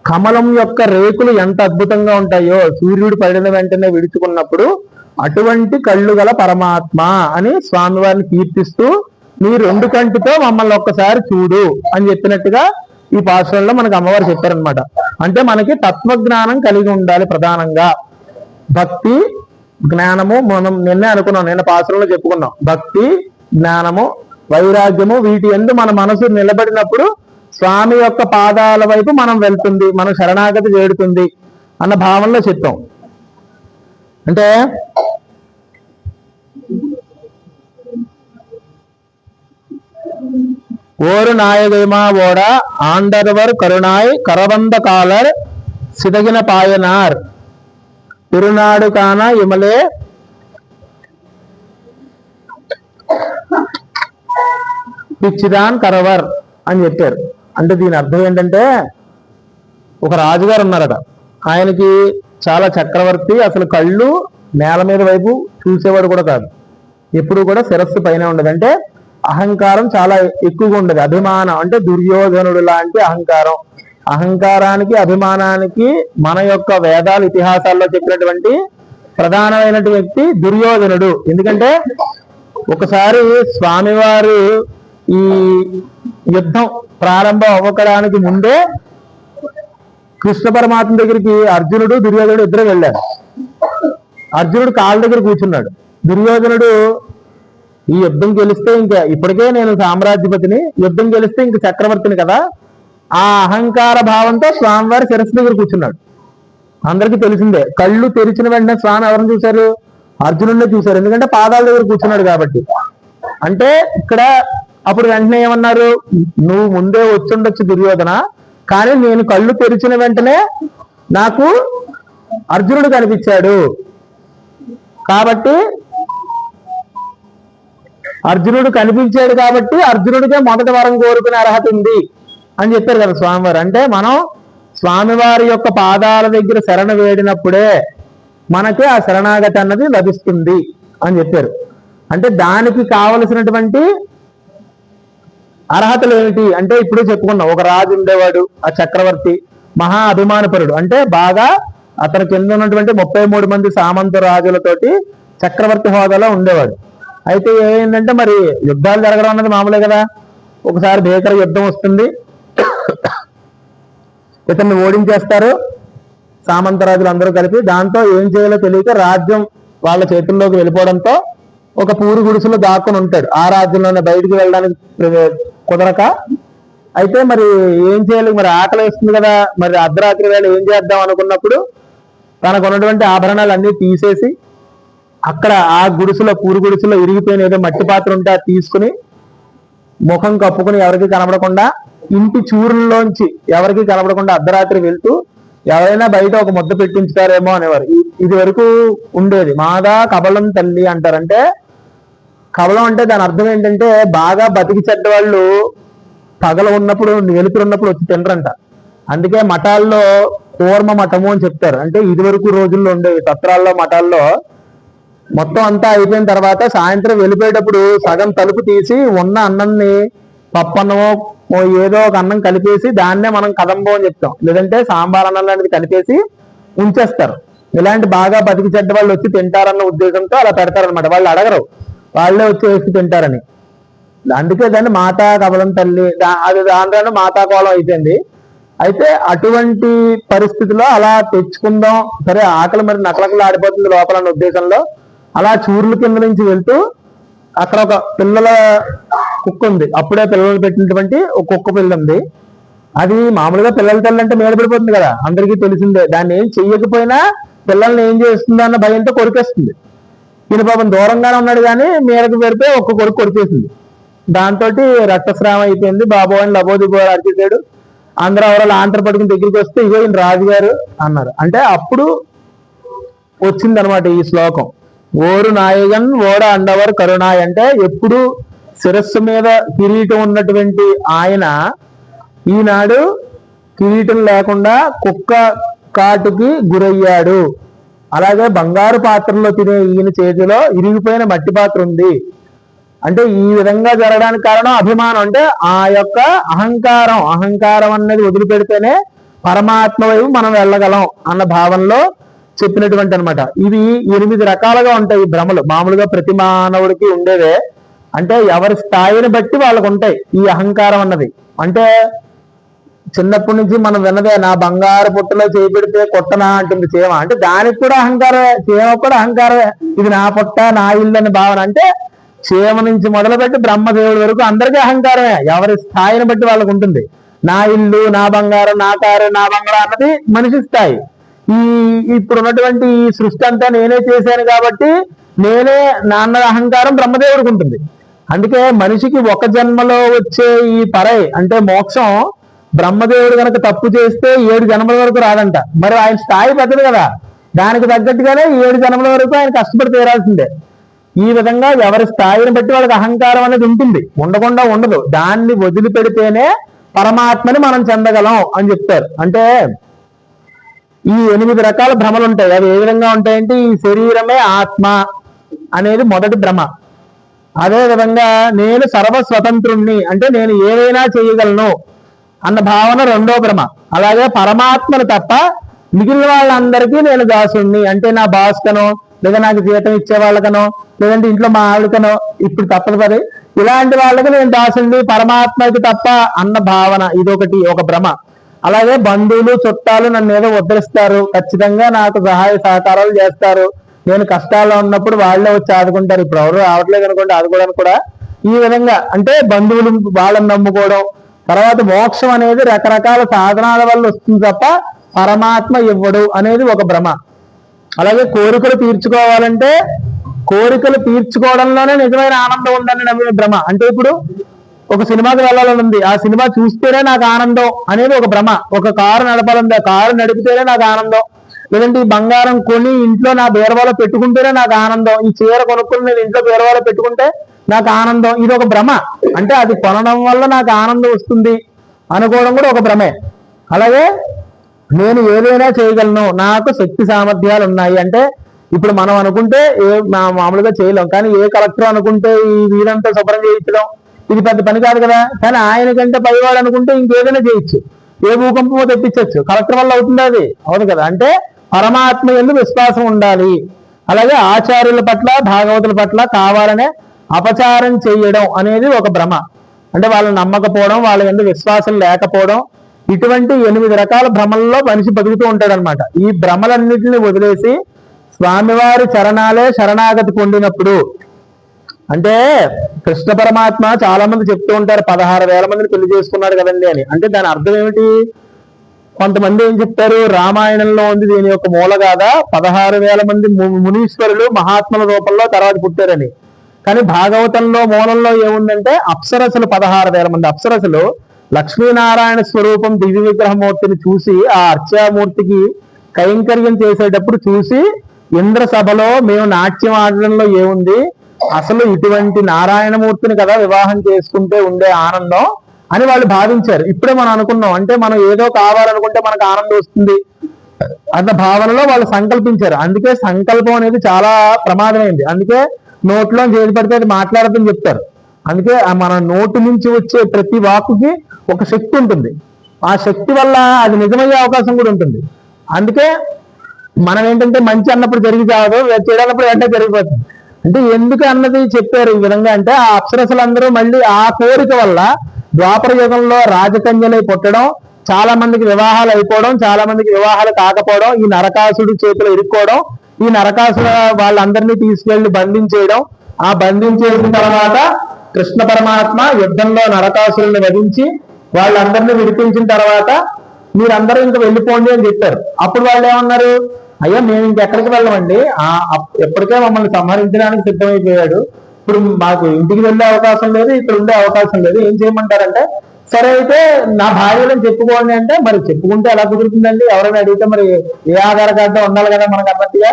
S1: కమలం యొక్క రేకులు ఎంత అద్భుతంగా ఉంటాయో సూర్యుడు పడిన వెంటనే విడుచుకున్నప్పుడు అటువంటి కళ్ళు గల పరమాత్మ అని స్వామివారిని కీర్తిస్తూ నీ 2 కంటితో మమ్మల్ని ఒక్కసారి చూడు అని చెప్పినట్టుగా ఈ పాఠశాలలో మనకు అమ్మవారు చెప్పారనమాట. అంటే మనకి తత్వజ్ఞానం కలిగి ఉండాలి. ప్రధానంగా భక్తి జ్ఞానము, మనం నిన్నే అనుకున్నాం, నిన్న పాఠశాలలో చెప్పుకున్నాం. భక్తి, జ్ఞానము, వైరాగ్యము, వీటి యందు మన మనసు నిలబడినప్పుడు స్వామి యొక్క పాదాల వైపు మనం వెళ్తుంది, మనం శరణాగతి వేడుతుంది అన్న భావనలో చెప్పాం. అంటే ఓరు నాయగైమా ఓడ ఆండర్వర్ కరుణాయ్ కరవంద కాలర్ సిదగిన పాయనార్ తిరునాడు కాన ఇమలే పిచ్చిదాన్ కరవర్ అని చెప్పారు. అంటే దీని అర్థం ఏంటంటే, ఒక రాజుగారు ఉన్నారట, ఆయనకి చాలా చక్రవర్తి, అసలు కళ్ళు నేల మీద వైపు చూసేవాడు కూడా కాదు, ఎప్పుడు కూడా శిరస్సు పైన ఉండదు. అంటే అహంకారం చాలా ఎక్కువగా ఉండదు. అభిమానం అంటే దుర్యోధనుడు లాంటి అహంకారం. అహంకారానికి అభిమానానికి మన యొక్క వేదాలు ఇతిహాసాల్లో చెప్పినటువంటి ప్రధానమైన వ్యక్తి దుర్యోధనుడు. ఎందుకంటే ఒకసారి స్వామివారు ఈ యుద్ధం ప్రారంభం అవ్వడానికి ముందే కృష్ణ పరమాత్మ దగ్గరికి అర్జునుడు దుర్యోధనుడు ఇద్దరు వెళ్ళారు. అర్జునుడు కాళ్ళ దగ్గర కూర్చున్నాడు. దుర్యోధనుడు ఈ యుద్ధం గెలిస్తే ఇంకా ఇప్పటికే నేను సామ్రాజ్యపతిని, యుద్ధం గెలిస్తే ఇంక చక్రవర్తిని కదా, ఆ అహంకార భావంతో స్వామివారి శిరస్సు దగ్గర కూర్చున్నాడు. అందరికీ తెలిసిందే. కళ్ళు తెరిచిన వెంటనే స్వామి ఎవరిని చూశారు? అర్జునుడిని చూశారు. ఎందుకంటే పాదాల దగ్గర కూర్చున్నాడు కాబట్టి. అంటే ఇక్కడ అప్పుడు వెంటనే ఏమన్నారు? నువ్వు ముందే వచ్చుండొచ్చు దుర్యోధన, కానీ నేను కళ్ళు తెరిచిన వెంటనే నాకు అర్జునుడు కనిపించాడు కాబట్టి అర్జునుడు కనిపించాడు కాబట్టి అర్జునుడికే మొదటి వరం కోరుకునే అర్హత ఉంది అని చెప్పారు కదా స్వామివారు. అంటే మనం స్వామివారి యొక్క పాదాల దగ్గర శరణ వేడినప్పుడే మనకి ఆ శరణాగతి అన్నది లభిస్తుంది అని చెప్పారు. అంటే దానికి కావలసినటువంటి అర్హతలు ఏమిటి అంటే ఇప్పుడు చెప్పుకున్నాం. ఒక రాజు ఉండేవాడు, ఆ చక్రవర్తి మహా అభిమానపరుడు. అంటే బాగా అతని కింద ఉన్నటువంటి 33 మంది సామంత రాజులతోటి చక్రవర్తి హోదాలో ఉండేవాడు. అయితే ఏంటంటే మరి యుద్ధాలు జరగడం అన్నది మామూలే కదా. ఒకసారి భీకర యుద్ధం వస్తుంది, ఇతన్ని ఓడించేస్తారు సామంతరాజులు అందరూ కలిపి. దాంతో ఏం చేయాలో తెలియక రాజ్యం వాళ్ళ చేతుల్లోకి వెళ్ళిపోవడంతో ఒక పూరి గుడిసెలో దాక్కుని ఉంటాడు. ఆ రాజ్యంలోనే బయటికి వెళ్ళడానికి కుదరక. అయితే మరి ఏం చేయాలి? మరి ఆకలి వేస్తుంది కదా, మరి అర్ధరాత్రి వేళ ఏం చేద్దాం అనుకున్నప్పుడు తనకు ఉన్నటువంటి ఆభరణాలు అన్ని తీసేసి అక్కడ ఆ గుడిసెలో పూరి గుడిసెలో ఇరిగిపోయిన ఏదో మట్టి పాత్ర ఉంటే అది తీసుకుని ముఖం కప్పుకుని ఎవరికి కనబడకుండా ఇంటి చూరుల్లోంచి ఎవరికి కనబడకుండా అర్ధరాత్రి వెళ్తూ ఎవరైనా బయట ఒక ముద్ద పెట్టించుతారేమో అనేవారు. ఇది వరకు ఉండేది. మాదా కబలం తల్లి అంటారంటే కబలం అంటే దాని అర్థం ఏంటంటే బాగా బతికి చెడ్డ వాళ్ళు పగల ఉన్నప్పుడు వెలుతురు ఉన్నప్పుడు వచ్చి తినరంట. అందుకే మఠాల్లో కూర్మ మఠము అని చెప్తారు. అంటే ఇది వరకు రోజుల్లో ఉండేవి సత్రాల్లో మఠాల్లో మొత్తం అంతా అయిపోయిన తర్వాత సాయంత్రం వెళ్ళిపోయేటప్పుడు సగం తలుపు తీసి ఉన్న అన్నంని పప్పన్నమో ఏదో ఒక అన్నం కలిపేసి దాన్నే మనం కదంబో అని చెప్తాం, లేదంటే సాంబార్ అన్నం లాంటిది కలిపేసి ఉంచేస్తారు. ఇలాంటి బాగా బతికి చెడ్డ వాళ్ళు వచ్చి తింటారన్న ఉద్దేశంతో అలా పెడతారనమాట. వాళ్ళు అడగరు, వాళ్ళే వచ్చి వేసి తింటారని. అందుకే దాన్ని మాతా కబలం తల్లి, అది దాంట్లో మాతా కోలం అయిపోయింది. అయితే అటువంటి పరిస్థితిలో అలా తెచ్చుకుందాం, సరే ఆకలి మరి నకలకలు ఆడిపోతుంది లోపల అన్న ఉద్దేశంలో అలా చూర్ల కింద నుంచి వెళ్తూ అక్కడ ఒక పిల్లల కుక్క ఉంది. అప్పుడే పిల్లలు పెట్టినటువంటి ఒక కుక్క పిల్ల ఉంది. అది మామూలుగా పిల్లల తల్లి అంటే మీద పడిపోతుంది కదా, అందరికీ తెలిసిందే. దాన్ని ఏం చెయ్యకపోయినా పిల్లల్ని ఏం చేస్తుందో అన్న భయంతో కొరికేస్తుంది. ఈయన పాపం దూరంగానే ఉన్నాడు కానీ మీదకి పెడితే ఒక్క కొడుకు కొరికేసింది. దాంతో రక్తస్రావం అయిపోయింది. బాబు అని లబోదిబో అరిచేసాడు. అందరూ ఎవరో ఆంధ్ర పట్టుకుని దగ్గరికి వస్తే ఇగో ఈయన రాజుగారు అన్నారు. అంటే అప్పుడు వచ్చిందనమాట ఈ శ్లోకం. ఓరు నాయగన్ ఓడ అండవర్ కరుణాయ్. అంటే ఎప్పుడు శిరస్సు మీద కిరీటం ఉన్నటువంటి ఆయన ఈనాడు కిరీటం లేకుండా కుక్క కాటుకి గురయ్యాడు. అలాగే బంగారు పాత్రలో తినే ఈయన చేతిలో ఇరిగిపోయిన మట్టి పాత్ర ఉంది. అంటే ఈ విధంగా జరగడానికి కారణం అభిమానం. అంటే ఆ యొక్క అహంకారం అనేది వదిలిపెడితేనే పరమాత్మ వైపు మనం వెళ్ళగలం అన్న భావనలో చెప్పినటువంటి అనమాట. ఇవి 8 రకాలుగా ఉంటాయి ఈ భ్రమలు. మామూలుగా ప్రతి మానవుడికి ఉండేవే. అంటే ఎవరి స్థాయిని బట్టి వాళ్ళకు ఉంటాయి ఈ అహంకారం అన్నది. అంటే చిన్నప్పటి నుంచి మనం విన్నదే, నా బంగారు పుట్టలో చేపెడితే కొట్టనా అంటుంది చీమ. అంటే దానికి కూడా అహంకారమే, చీమ కూడా అహంకారమే. ఇది నా పుట్ట నా ఇల్లు అని భావన. అంటే చీమ నుంచి మొదలుపెట్టి బ్రహ్మదేవుడి వరకు అందరికీ అహంకారమే. ఎవరి స్థాయిని బట్టి వాళ్ళకు ఉంటుంది. నా ఇల్లు, నా బంగారం, నా కారు, నా బంగారం అన్నది మనిషి స్థాయి. ఇప్పుడు ఉన్నటువంటి ఈ సృష్టి అంతా నేనే చేశాను కాబట్టి నేనే నాన్న అహంకారం బ్రహ్మదేవుడికి ఉంటుంది. అందుకే మనిషికి ఒక జన్మలో వచ్చే ఈ పరై అంటే మోక్షం బ్రహ్మదేవుడు కనుక తప్పు చేస్తే 7 జన్మల వరకు రాదంట. మరి ఆయన స్థాయి పెద్దది కదా, దానికి తగ్గట్టుగానే 7 జన్మల వరకు ఆయన కష్టపడి తీరాల్సిందే. ఈ విధంగా ఎవరి స్థాయిని బట్టి వాళ్ళకి అహంకారం అనేది ఉంటుంది, ఉండకుండా ఉండదు. దాన్ని వదిలిపెడితేనే పరమాత్మని మనం చెందగలం అని చెప్తారు. అంటే ఈ 8 రకాల భ్రమలు ఉంటాయి. అవి ఏ విధంగా ఉంటాయంటే ఈ శరీరమే ఆత్మ అనేది మొదటి భ్రమ. అదే విధంగా నేను సర్వస్వతంత్రుణ్ణి అంటే నేను ఏదైనా చేయగలను అన్న భావన రెండో భ్రమ. అలాగే పరమాత్మను తప్ప మిగిలిన వాళ్ళందరికీ నేను దాసుణ్ణి అంటే నా బాస్ కనో, లేదా నాకు జీతం ఇచ్చే వాళ్ళకనో, లేదంటే ఇంట్లో మా ఆవిడకనో, ఇప్పుడు తప్పదు పది ఇలాంటి వాళ్ళకి నేను దాసుణ్ణి పరమాత్మకి తప్ప అన్న భావన, ఇదొకటి ఒక భ్రమ. అలాగే బంధువులు చుట్టాలు నన్ను ఏదో ఉద్ధరిస్తారు, ఖచ్చితంగా నాకు సహాయ సహకారాలు చేస్తారు, నేను కష్టాల్లో ఉన్నప్పుడు వాళ్ళే వచ్చి ఆదుకుంటారు, ఇప్పుడు ఎవరు రావట్లేదు అనుకోండి ఆదుకోవడానికి కూడా. ఈ విధంగా అంటే బంధువులు వాళ్ళని నమ్ముకోవడం. తర్వాత మోక్షం అనేది రకరకాల సాధనాల వల్ల వస్తుంది తప్ప పరమాత్మ ఇవ్వడు అనేది ఒక భ్రమ. అలాగే కోరికలు తీర్చుకోవాలంటే కోరికలు తీర్చుకోవడంలోనే నిజమైన ఆనందం ఉందని నమ్మే భ్రమ. అంటే ఇప్పుడు ఒక సినిమాకి వెళ్ళాలని ఉంది, ఆ సినిమా చూస్తేనే నాకు ఆనందం అనేది ఒక భ్రమ. ఒక కారు నడపాలంది, ఆ కారు నడిపితేనే నాకు ఆనందం, లేదంటే ఈ బంగారం కొని ఇంట్లో నా బీరువాలో పెట్టుకుంటేనే నాకు ఆనందం, ఈ చీర కొనుక్కుని నేను ఇంట్లో బీరువాలో పెట్టుకుంటే నాకు ఆనందం, ఇది ఒక భ్రమ. అంటే అది కొనడం వల్ల నాకు ఆనందం వస్తుంది అనుకోవడం కూడా ఒక భ్రమే. అలాగే నేను ఏదైనా చేయగలను, నాకు శక్తి సామర్థ్యాలు ఉన్నాయి అంటే ఇప్పుడు మనం అనుకుంటే మామూలుగా చేయలేం, కానీ ఏ కలెక్టర్ అనుకుంటే ఈ వీరంతా శుభ్రం చేయించడం ఇది పెద్ద పని కాదు కదా. కానీ ఆయన కంటే పైవాడు అనుకుంటే ఇంకేదైనా చేయొచ్చు, ఏ భూకంపమో తెప్పించవచ్చు, కలెక్టర్ వల్ల అవుతుంది అది అవును కదా. అంటే పరమాత్మ యందు విశ్వాసం ఉండాలి. అలాగే ఆచార్యుల పట్ల భాగవతుల పట్ల కావాలనే అపచారం చేయడం అనేది ఒక భ్రమ. అంటే వాళ్ళని నమ్మకపోవడం, వాళ్ళ యందు విశ్వాసం లేకపోవడం, ఇటువంటి 8 రకాల భ్రమల్లో మనిషి బతుకుతూ ఉంటాడనమాట. ఈ భ్రమలన్నింటినీ వదిలేసి స్వామివారి చరణాలే శరణాగతి పొందినప్పుడు, అంటే కృష్ణ పరమాత్మ చాలా మంది చెప్తూ ఉంటారు 16,000 మందిని పెళ్లి చేసుకున్నాడు కదండి అని. అంటే దాని అర్థం ఏమిటి? కొంతమంది ఏం చెప్తారు, రామాయణంలో ఉంది దీని యొక్క మూలగాథ 16,000 మంది మునీశ్వరులు మహాత్ముల రూపంలో తర్వాత పుట్టారని. కానీ భాగవతంలో మూలంలో ఏముందంటే అప్సరసులు 16,000 మంది అప్సరసులు లక్ష్మీనారాయణ స్వరూపం దివ్య విగ్రహమూర్తిని చూసి ఆ అర్చామూర్తికి కైంకర్యం చేసేటప్పుడు చూసి ఇంద్ర సభలో మేము నాట్యం ఆడడంలో ఏముంది, అసలు ఇటువంటి నారాయణమూర్తిని కదా వివాహం చేసుకుంటే ఉండే ఆనందం అని వాళ్ళు భావించారు. ఇప్పుడే మనం అనుకున్నాం, అంటే మనం ఏదో కావాలనుకుంటే మనకు ఆనందం వస్తుంది అన్న భావనలో వాళ్ళు సంకల్పించారు. అందుకే సంకల్పం అనేది చాలా ప్రమాదమైంది. అందుకే నోట్లో ఏది పడితే అది మాట్లాడదని చెప్తారు. అందుకే మన నోటు నుంచి వచ్చే ప్రతి వాక్కుకి ఒక శక్తి ఉంటుంది, ఆ శక్తి వల్ల అది నిజమయ్యే అవకాశం కూడా ఉంటుంది. అందుకే మనం ఏంటంటే మంచి అన్నప్పుడు జరిగి కాదు, చెడన్నప్పుడు వెంటనే జరిగిపోతుంది. అంటే ఎందుకు అన్నది చెప్పారు ఈ విధంగా. అంటే ఆ అప్సరసలందరూ మళ్ళీ ఆ కోరిక వల్ల ద్వాపర యుగంలో రాజకన్యలై పుట్టడం, చాలా మందికి వివాహాలు అయిపోవడం, చాలా మందికి వివాహాలు కాకపోవడం, ఈ నరకాసుడు చేతిలో ఇరుక్కోవడం, ఈ నరకాసుల వాళ్ళందరినీ తీసుకెళ్లి బంధించేయడం, ఆ బంధించేసిన తర్వాత కృష్ణ పరమాత్మ యుద్ధంలో నరకాసురుని వధించి వాళ్ళందరినీ విడిపించిన తర్వాత మీరందరూ ఇంకా వెళ్ళిపోండి అని చెప్పారు. అప్పుడు వాళ్ళు ఏమన్నారు, అయ్యా మేము ఇంకెక్కడికి వెళ్ళమండి, ఎప్పటికే మమ్మల్ని సంహరించడానికి సిద్ధమైపోయాడు, ఇప్పుడు మాకు ఇంటికి వెళ్ళే అవకాశం లేదు, ఇక్కడ ఉండే అవకాశం లేదు, ఏం చేయమంటారంటే సరే అయితే నా భార్యలను చెప్పుకోండి అంటే, మరి చెప్పుకుంటే ఎలా కుదురుతుందండి, ఎవరైనా అడిగితే మరి ఏ ఆధార్ కార్డు ఉండాలి కదా మనకు అన్నట్టుగా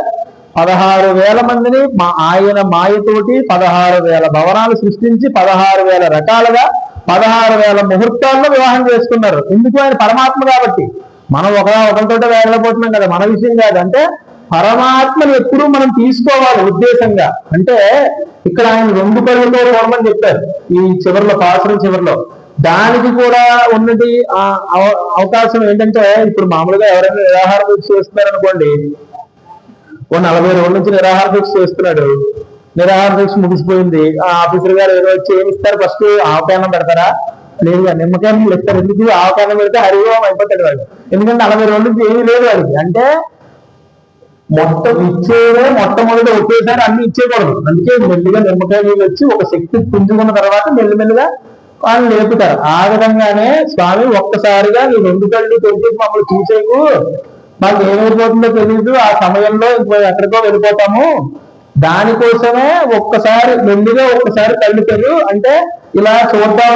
S1: 16,000 మందిని ఆయన మాయతోటి 16,000 భవనాలు సృష్టించి 16,000 రకాలుగా 16,000 ముహూర్తాల్లో వివాహం చేసుకున్నారు. ఎందుకు? ఆయన పరమాత్మ కాబట్టి. మనం ఒకరితో వేగలేకపోతున్నాం కదా, మన విషయం కాదు. అంటే పరమాత్మను ఎప్పుడూ మనం తీసుకోవాలి ఉద్దేశంగా. అంటే ఇక్కడ ఆయన 2 కళ్ళతో చూడమని చెప్పారు ఈ చివరిలో, పాసురం చివరిలో. దానికి కూడా ఉన్నది అవకాశం ఏంటంటే, ఇప్పుడు మామూలుగా ఎవరైనా నిరాహార దీక్ష చేస్తున్నారనుకోండి, ఓ 40 రోజుల నుంచి నిరాహార దీక్ష చేస్తున్నాడు, నిరాహార దీక్ష ముగిసిపోయింది, ఆ ఆఫీసర్ గారు ఏదో వచ్చి ఏమి ఇస్తారు, ఫస్ట్ ఆవకాయనం పెడతారా, లేదు నిమ్మకాయలు ఇస్తారు. ఎందుకు? ఆవకాయనం పెడితే హరిహోమం అయిపోతాడు వాడు, ఎందుకంటే 40 రోజుల నుంచి ఏమీ లేదు వాడికి. అంటే ఇచ్చేదే మొట్టమొదటి ఒకేసారి అన్ని ఇచ్చేయకూడదు. అందుకే మెల్లిగా నిమ్మకాయ నీళ్ళు వచ్చి ఒక శక్తి పుంజుకున్న తర్వాత మెల్లిమెల్లిగా వాళ్ళు లేపుతారు. ఆ విధంగానే స్వామి ఒక్కసారిగా నీ 2 కళ్ళు తెరిచి మమ్మల్ని చూసేకు, మాకు ఏమైపోతుందో తెలియదు, ఆ సమయంలో ఎక్కడికో వెళ్ళిపోతాము, దానికోసమే ఒక్కసారి మెల్లిగా ఒక్కసారి కళ్ళు తెరు అంటే ఇలా చూద్దాం,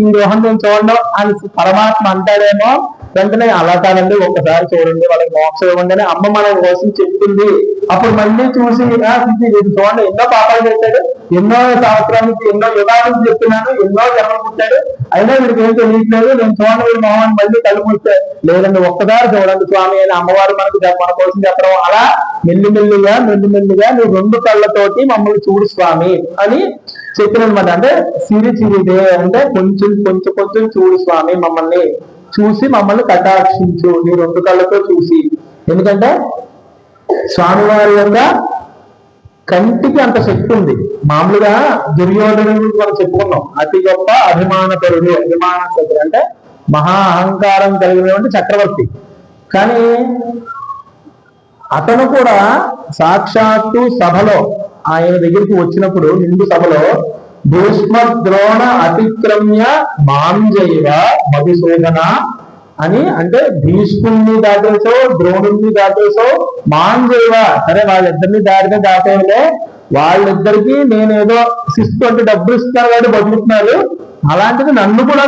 S1: ఈ రోహం నేను చూడడం అని పరమాత్మ అంటాడేమో వెంటనే అలా కాదండి ఒక్కసారి చూడండి వాళ్ళకి మోక్షం ఇవ్వండి అని అమ్మ మన కోసం చెప్తుంది. అప్పుడు మళ్ళీ చూసి ఇది చూడండి ఎన్నో పాపాలు చేశాడు, ఎన్నో సంవత్సరానికి ఎన్నో యుగాల నుంచి చెప్తున్నాను, ఎన్నో జన్మలు పుట్టాడు, అయినా వీడికి ఏం తెలియట్లేదు, నేను చూడండి వీడి మొహం మళ్ళీ కళ్ళు మూస్తే లేదండి ఒక్కసారి చూడండి స్వామి అని అమ్మవారు మన కోసం చెప్పడం. అలా మెల్లిమెల్లిగా నువ్వు 2 కళ్ళతోటి మమ్మల్ని చూడు స్వామి అని చెప్పినమాట. అంటే చిరిదే అంటే కొంచెం చూడు స్వామి, మమ్మల్ని చూసి మమ్మల్ని కటాక్షించు నీ 2 కళ్ళతో చూసి. ఎందుకంటే స్వామివారి యొక్క కంటికి అంత శక్తి ఉంది. మామూలుగా దుర్యోధనుడు మనం చెప్పుకున్నాం, అతి గొప్ప అభిమానపరుడు, అభిమానపరుడు అంటే మహా అహంకారం కలిగినటువంటి చక్రవర్తి. కానీ అతను కూడా సాక్షాత్తు సభలో ఆయన దగ్గరికి వచ్చినప్పుడు నిండు సభలో భీష్మ ద్రోణ అతిక్రమ్య మాంజైవ మధుసూదన అని, అంటే భీష్ముణ్ణి దాటేసో ద్రోణుణ్ణి దాటేసో మాంజైవ, సరే వాళ్ళిద్దరిని దాటేలే, వాళ్ళిద్దరికి నేనేదో శిస్తు అంటే డబ్బులు ఇస్తున్నారు కాబట్టి బతుకుతున్నారు, అలాంటిది నన్ను కూడా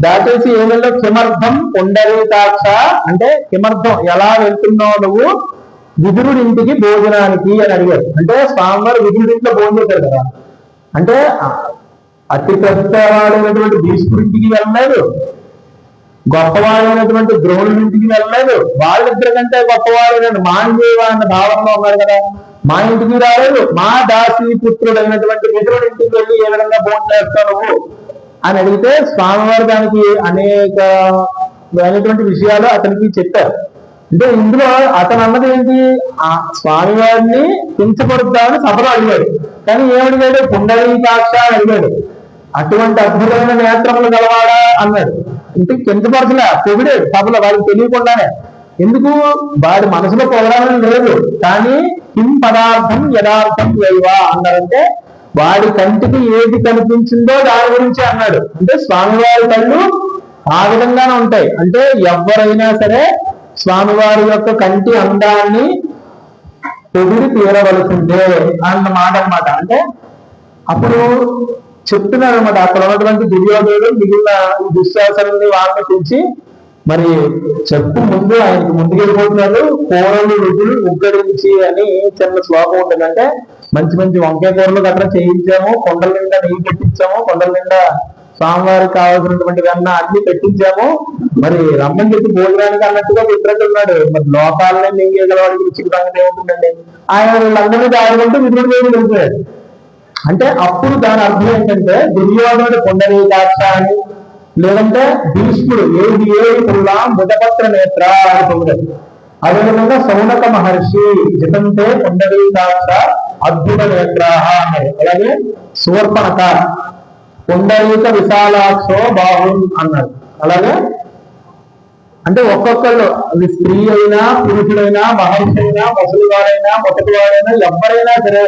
S1: దాటేసి ఏమైనా కిమర్థం పుండరీకాక్ష అంటే కిమర్థం ఎలా వెళ్తున్నావు నువ్వు విదురుడి ఇంటికి భోజనానికి అని అడిగారు. అంటే స్వామివారు విదురుడి ఇంట్లో భోజనం చేశారు కదా, అంటే అతి పెద్దవాడైనటువంటి భీష్ముడింటికి వెళ్ళలేదు, గొప్పవాడైనటువంటి ద్రోణుడి ఇంటికి వెళ్ళలేదు, వాళ్ళిద్దరి కంటే గొప్పవాడైన మాంజేవ అన్న భావనలో ఉన్నారు కదా, మా ఇంటికి రాలేదు, మా దాసి పుత్రుడైనటువంటి విదురుడి ఇంటికి వెళ్ళి ఏ విధంగా భోజనం చేస్తావు నువ్వు అని అడిగితే స్వామివారు దానికి అనేకమైనటువంటి విషయాలు అతనికి చెప్పారు. అంటే ఇందులో అతను అన్నది ఏంటి, ఆ స్వామివారిని కించపరుద్దామని సభలో అడిగాడు. కానీ ఏమడిగాడు, పుండరీకాక్ష అని అడిగాడు. అటువంటి అద్భుతమైన నేత్రములు గలవాడా అన్నాడు. ఇంటికి కించపరచలే, పొగిడాడు సభలో, వాడికి తెలియకుండానే. ఎందుకు, వాడి మనసులో పొగడాలని లేదు, కానీ కిం పదార్థం యథార్థం వైవా అన్నారంటే వాడి కంటికి ఏది కనిపించిందో దాని గురించి అన్నాడు. అంటే స్వామివారి కళ్ళు ఆ విధంగానే ఉంటాయి. అంటే ఎవరైనా సరే స్వామివారి యొక్క కంటి అందాన్ని పొగిడి తీరవలసిందే అన్న మాట అన్నమాట. అంటే అప్పుడు చెప్తున్నారు అనమాట, అక్కడ ఉన్నటువంటి దుర్యోధనుడు మిగిలిన దుశ్శాసనాన్ని వాళ్ళని పిలిచి, మరి చెప్పు ముందు ఆయనకి ముందుకెళ్ళిపోతున్నారు, కూరలు రుజులు ఉగ్గరించి అని చిన్న శ్లోకం ఉంటుంది. అంటే మంచి వంకాయ కూరలు గట్రా చేయించాము, కొండల నిండా నెయ్యి పెట్టించాము, కొండల నిండా స్వామివారికి కావాల్సినటువంటి కన్నా అన్ని పెట్టించాము, మరి రమ్మని చెప్పి భోజనానికి అన్నట్టుగా పెట్టినట్టున్నాడు. మరి లోకాలనే మింగేగలవాడికి రుచికి సంగతి ఏముంటుందండి, ఆయన వీళ్ళందరినీ దాడుకుంటూ విధుడు వేడి వెళ్ళిపోయాడు. అంటే అప్పుడు దాని అర్థం ఏంటంటే దుర్యోధనుడు పుండరీకాక్ష అని, లేదంటే భీష్ముడు ఏది పుల్లా ముదపత్ర నేత్ర అని పొందాడు. అదేవిధంగా సౌనక మహర్షి జితంతే పుండరీకాక్ష అద్భుత నేత్ర అన్నారు. అలాగే శూర్పణఖ పుండరీక విశాలాక్షో బాహున్ అన్నారు. అలాగే అంటే ఒక్కొక్కళ్ళు, అది స్త్రీ అయినా పురుషుడైనా మహర్షి అయినా ముసలివాడైనా మొదటివాడైనా ఎవరైనా సరే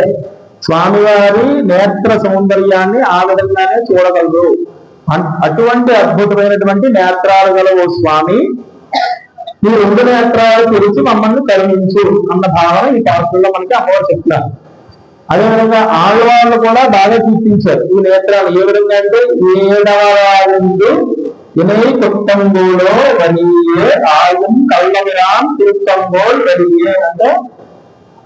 S1: స్వామివారి నేత్ర సౌందర్యాన్ని ఆ విధంగానే చూడగలరు. అటువంటి అద్భుతమైనటువంటి నేత్రాలు గల ఓ స్వామి, ఈ 2 నేత్రాలు తెరిచి మమ్మల్ని కరుణించు అన్న భావన ఈ పాత్రలో మనకి అమ్మవారు చెప్తున్నారు. అదేవిధంగా ఆడవాళ్ళు కూడా బాగా కీర్తించారు ఈ నేత్రాలు. ఏ విధంగా అంటే 7వ ఇనై కొట్టంగోలో వనియే ఆయుం కళ్ళమిరాం తిరుత్తంగోల్ వనియే అంటే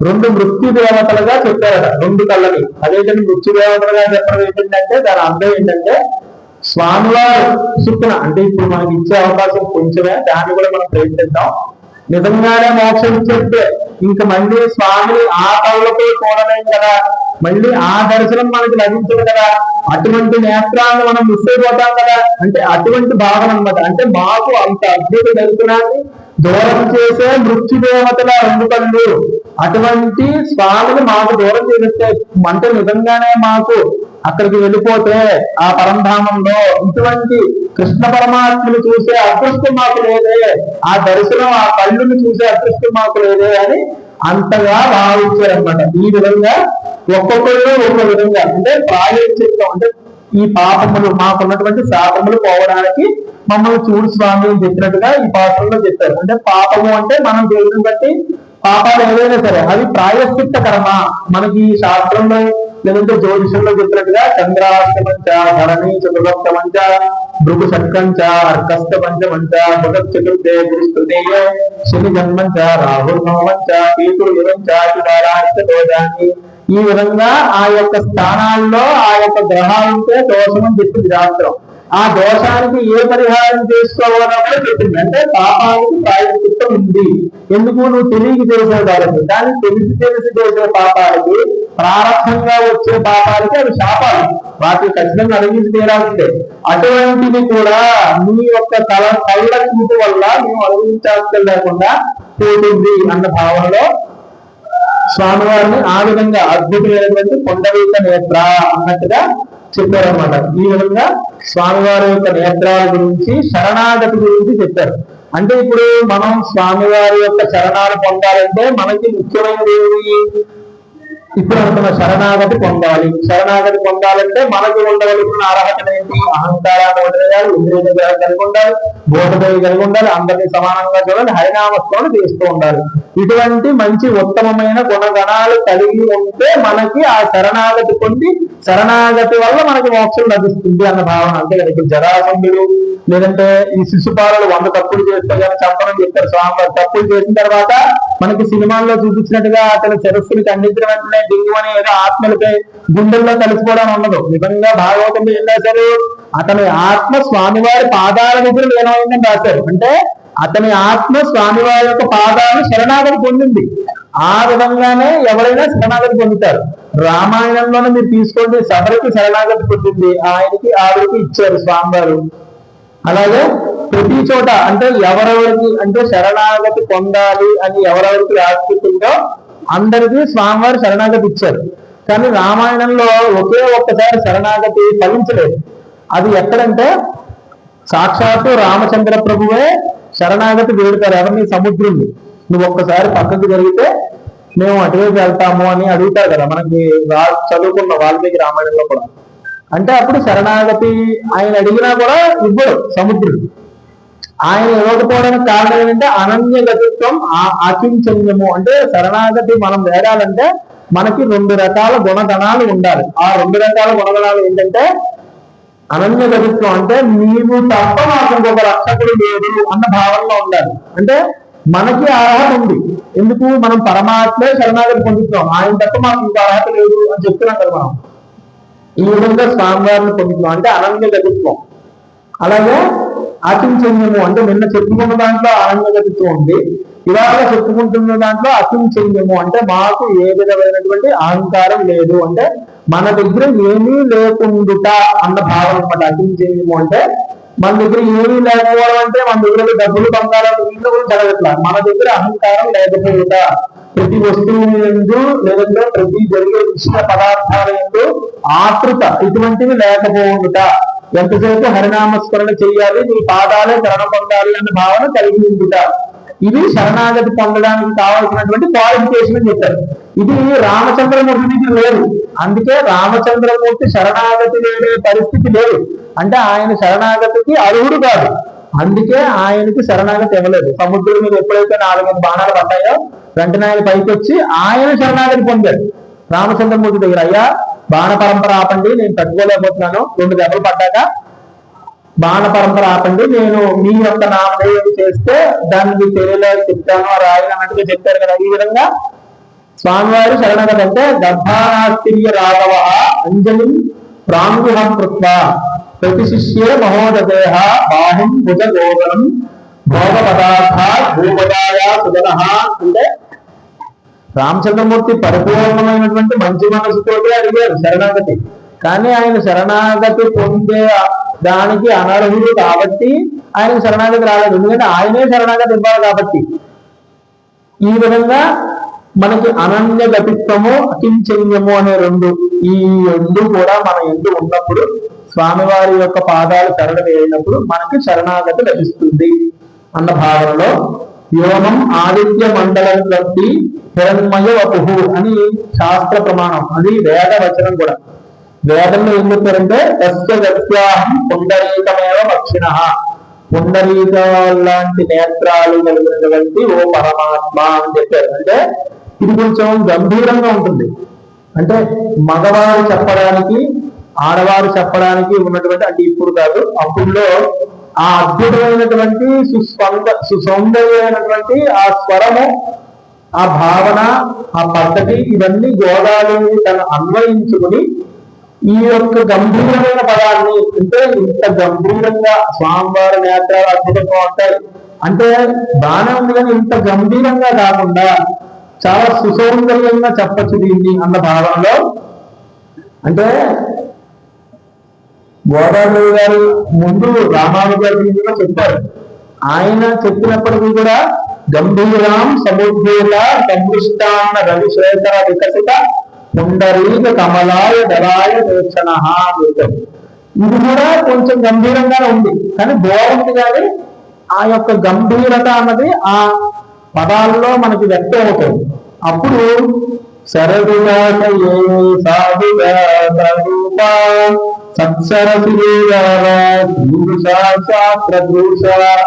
S1: 2 మృత్యు దేవతలుగా చెప్పారట 2 కళ్ళని. అదేంటంటే మృత్యు దేవతలుగా చెప్పడం ఏంటంటే దాని అర్థం ఏంటంటే స్వామివారు సుక్కున, అంటే ఇప్పుడు మనకి ఇచ్చే అవకాశం కొంచెమే, దాన్ని కూడా మనం ప్రయత్నిద్దాం. నిజంగానే మోక్షం ఇచ్చేస్తే ఇంక మళ్ళీ స్వామిని ఆ కళ్ళతో చూడలేం కదా, మళ్ళీ ఆ దర్శనం మనకి లభించదు కదా, అటువంటి నేత్రాలను మనం మిస్ అయిపోతాం కదా. అంటే అటువంటి భావన అన్నమాట. అంటే మాకు అంత అద్భుత దర్శనాన్ని దూరం చేసే మృత్యుదేవతల 2 కళ్ళు, అటువంటి స్వామిని మాకు దూరం చేస్తే, అంటే నిజంగానే మాకు అక్కడికి వెళ్ళిపోతే ఆ పరంధామంలో ఇటువంటి కృష్ణ పరమాత్మను చూసే అదృష్టం మాకు లేదే, ఆ దర్శనం ఆ కళ్ళుని చూసే అదృష్టం మాకు లేదే అని అంతగా భావించారనమాట. ఈ విధంగా ఒక్కొక్కరు ఒక విధంగా, అంటే ప్రాయోజితం, అంటే ఈ పాపములు మాకున్నటువంటి శాపములు పోవడానికి మమ్మల్ని చూడు స్వామి అని చెప్పినట్టుగా ఈ పాత్రలో చెప్పారు. అంటే పాపము అంటే మనం దేవుడిని బట్టి పాపాలు ఏదైనా సరే అవి ప్రాయశ్చిత్త కర్మ. మనకి శాస్త్రంలో లేదంటే జ్యోతిషంలో చెప్పినట్టుగా చంద్రాష్టమంచ ధరణి చతుర్థమంచ భృగు షట్కంచ అర్కస్త పంచమంచ భగత్ చతుర్థే గురుస్తృతీయే శని జన్మంచ రాహుర్నవంచ పీతురు యువంచ దోషాన్ని. ఈ విధంగా ఆ యొక్క స్థానాల్లో ఆ యొక్క గ్రహాలు ఉంటే దోషం అని చెప్పింది శాస్త్రం. ఆ దోషానికి ఏ పరిహారం చేసుకోవాలో కూడా చెప్పింది. అంటే పాపానికి ప్రాయశ్చిత్తం ఉంది. ఎందుకు? నువ్వు తెలియక చేసావు కాబట్టి. కానీ తెలిసి చేసే పాపాలకి, ప్రారంభంగా వచ్చే పాపాలకి అవి శాపాలు, వాటిని ఖచ్చితంగా అనుభవించి తీరాల్సిందే. అటువంటివి కూడా నీ యొక్క కళ్ళ చూపు వల్ల నువ్వు అనుభవించాల్సి లేకుండా పోతుంది అన్న భావనలో స్వామివారిని ఆ విధంగా అద్భుతమైనటువంటి కొండవీక నేత్ర అన్నట్టుగా చెప్పారనమాట. ఈ విధంగా స్వామివారి యొక్క నేత్రాల గురించి, శరణాగతి గురించి చెప్పారు. అంటే ఇప్పుడు మనం స్వామివారి యొక్క శరణాలు పొందాలంటే మనకి ముఖ్యమైనది ఏమి? ఇప్పుడు అంటున్న శరణాగతి పొందాలి. శరణాగతి పొందాలంటే మనకు ఉండవలసిన అర్హత ఏంటి? అహంకారాన్ని వదిలేయాలి, ఇంద్రియ నిగ్రహం కలిగి ఉండాలి, బోధదయ కలిగి ఉండాలి, అందరినీ సమానంగా చూడాలి, హరినామస్మరణ చేస్తూ ఉండాలి. ఇటువంటి మంచి ఉత్తమమైన గుణగణాలు కలిగి ఉంటే మనకి ఆ శరణాగతి పొంది, శరణాగతి వల్ల మనకి మోక్షం లభిస్తుంది అన్న భావన. అంతే కదా. ఇప్పుడు జరాసంధుడు లేదంటే ఈ శిశుపాలుడు 100 తప్పులు చేస్తే కానీ చంపనని చెప్పారు స్వామివారు. తప్పులు చేసిన తర్వాత మనకి సినిమాల్లో చూపించినట్టుగా అతని శిరస్సుని ఖండించిన వెంటనే దిగువని ఏదో ఆత్మలపై గుండెల్లో కలిసిపోవడం ఉండదు. నిజంగా భాగవతంలో ఏం రాశారు? అతని ఆత్మ స్వామివారి పాదాల దగ్గర లీనమైందని రాశారు. అంటే అతని ఆత్మ స్వామివారి యొక్క పాదాలను శరణాగతి పొందింది. ఆ విధంగానే ఎవరైనా శరణాగతి పొందుతారు. రామాయణంలోనే మీరు తీసుకోండి, సభకి శరణాగతి పొందింది, ఆయనకి ఆవిడకి ఇచ్చారు స్వామివారు. అలాగే ప్రతి చోట అంటే ఎవరెవరికి అంటే శరణాగతి పొందాలి అని ఎవరెవరికి రాసుకుంటుందో అందరికీ స్వామివారు శరణాగతి ఇచ్చారు. కానీ రామాయణంలో ఒకే ఒక్కసారి శరణాగతి ఫలించలేదు. అది ఎక్కడంటే సాక్షాత్తు రామచంద్ర ప్రభువే శరణాగతి వేడుతారు. ఎవరిని? సముద్రుణ్ణి. నువ్వు ఒక్కసారి పక్కకు జరిగితే మేము అటువైపు వెళ్తాము అని అడుగుతారు కదా మనకి చదువుకున్న వాల్మీకి రామాయణంలో కూడా. అంటే అప్పుడు శరణాగతి ఆయన అడిగినా కూడా ఇవ్వడు సముద్రుడు. ఆయన ఇవ్వకపోవడానికి కారణం ఏంటంటే అనన్యగతిత్వం, ఆకించన్యము. అంటే శరణాగతి మనం వేడాలంటే మనకి 2 రకాల గుణగణాలు ఉండాలి. ఆ 2 రకాల గుణగణాలు ఏంటంటే అనన్యగతిత్వం, అంటే నీవు తప్ప మాకు ఇంకొక రక్షకుడు లేదు అన్న భావనలో ఉండాలి. అంటే మనకి అర్హత ఉంది. ఎందుకు? మనం పరమాత్మే శరణాగతి పొందుతున్నాం, ఆయన తప్ప మాకు ఇంకో అర్హత లేదు అని చెప్తున్నాం కదా మనం. ఈ విధంగా స్వామివారిని పొందుతున్నాం అంటే అనన్యగతిత్వం. అలాగే అకించన్యము అంటే నిన్న చెప్పుకున్న దాంట్లో అనన్యగతిత్వం ఉంది, ఇవాళ చెప్పుకుంటున్న దాంట్లో అకించన్యము అంటే మాకు ఏ విధమైనటువంటి అహంకారం లేదు, అంటే మన దగ్గర ఏమీ లేకుండుట అన్న భావన అనమాట. అకించన్యము అంటే మన దగ్గర ఏమీ లేకపోవడం అంటే మన దగ్గర డబ్బులు బంగారాలు ఇంట్లో కూడా జరగట్లా. మన దగ్గర అహంకారం లేకపోవుట, ప్రతి వస్తువు ఎందు లేదంటే ప్రతి జరిగే విషయ పదార్థాల ఎందు ఆతృత ఇటువంటివి లేకపోవుట, ఎంతసేపు హరినామస్మరణ చెయ్యాలి, నీ పాదాలే శరణ పొందాలి అన్న భావన కలిగి ఉండుట, ఇది శరణాగతి పొందడానికి కావాల్సినటువంటి క్వాలిఫికేషన్ అని చెప్పారు. ఇది రామచంద్రమూర్తికి లేదు. అందుకే రామచంద్రమూర్తి శరణాగతి వేడే పరిస్థితి లేదు. అంటే ఆయన శరణాగతికి అర్హుడు కాదు. అందుకే ఆయనకి శరణాగతి ఇవ్వలేదు. సముద్రం మీద ఎప్పుడైతే 4 బాణాలు పడ్డాయో వెంటనే ఆయన పైకి వచ్చి ఆయన శరణాగతి పొందాడు రామచంద్రమూర్తి దగ్గర. అయ్యా బాణ పరంపర ఆపండి, నేను తట్టుకోలేకపోతున్నాను, 2 దెబ్బలు పడ్డాక బాణ పరంపర ఆపండి, నేను మీ యొక్క నామధేయం చేస్తే దానికి తెలియలేదు చెప్తాను రాయని అన్నట్టుగా చెప్పారు కదా. ఈ విధంగా స్వామివారి శరణాగతి అంటే గర్భానాస్తిర్య రాఘవ అంజలి ప్రాంగుహం కృత్వ ప్రతి శిష్యే మహోదదేహ బాహుం భుజ గోగనం భోగ పదార్థ భూపదాయ సుగన. అంటే రామచంద్రమూర్తి పరిపూర్ణమైనటువంటి మంచి మనసుతోటి అడిగారు శరణాగతి. కానీ ఆయన శరణాగతి పొందే దానికి అనర్హుడు కాబట్టి ఆయన శరణాగతి రాలేదు. ఎందుకంటే ఆయనే శరణాగతి ఇవ్వాలి కాబట్టి. ఈ విధంగా మనకి అనన్యగతిత్వము అకించన్యము అనే 2, ఈ 2 కూడా మన ఎందు ఉన్నప్పుడు స్వామివారి యొక్క పాదాలు శరణ వేయినప్పుడు మనకి శరణాగతి లభిస్తుంది అన్న భావనలో యోమం ఆదిత్య మండలం బట్టి హిరణ్మయ వపుహు అని శాస్త్ర ప్రమాణం. అది వేద వచనం కూడా. వేదంలో ఏం చెప్పారంటే తస్యాహం పుండరీకమేవ పక్షిణ, పుండరీక లాంటి నేత్రాలు కలిగినటువంటి ఓ పరమాత్మ అని చెప్పారు. అంటే ఇది కొంచెం గంభీరంగా ఉంటుంది. అంటే మగవారు చెప్పడానికి ఆడవారు చెప్పడానికి ఉన్నటువంటి, అంటే ఇప్పుడు కాదు అప్పుడులో ఆ అద్భుతమైనటువంటి సుసౌందర్యమైనటువంటి ఆ స్వరము, ఆ భావన, ఆ పద్ధతి, ఇవన్నీ గోదావరి తను అన్వయించుకుని ఈ యొక్క గంభీరమైన పదాన్ని, అంటే ఇంత గంభీరంగా స్వామివారి నేత్రాలు అద్భుతంగా ఉంటాయి అంటే బాగానే ఉంది, కానీ ఇంత గంభీరంగా కాకుండా చాలా సుసౌందర్యంగా చెప్పచ్చు దీన్ని అన్న భావనలో, అంటే గోదావరి గారు ముందు రామానుజాచార్యులు కూడా చెప్పారు. ఆయన చెప్పినప్పటికీ కూడా గంభీరాం సముద్రేత సంపృష్టాన్న రవిశ్వేతర వికసిత పుండరీక కమలాయ దళాయ దోక్షణ. ఇది కూడా కొంచెం గంభీరంగానే ఉంది, కానీ బాగుంది. కానీ ఆ యొక్క గంభీరత అన్నది ఆ పదాల్లో మనకి వ్యక్తం అవుతుంది. అప్పుడు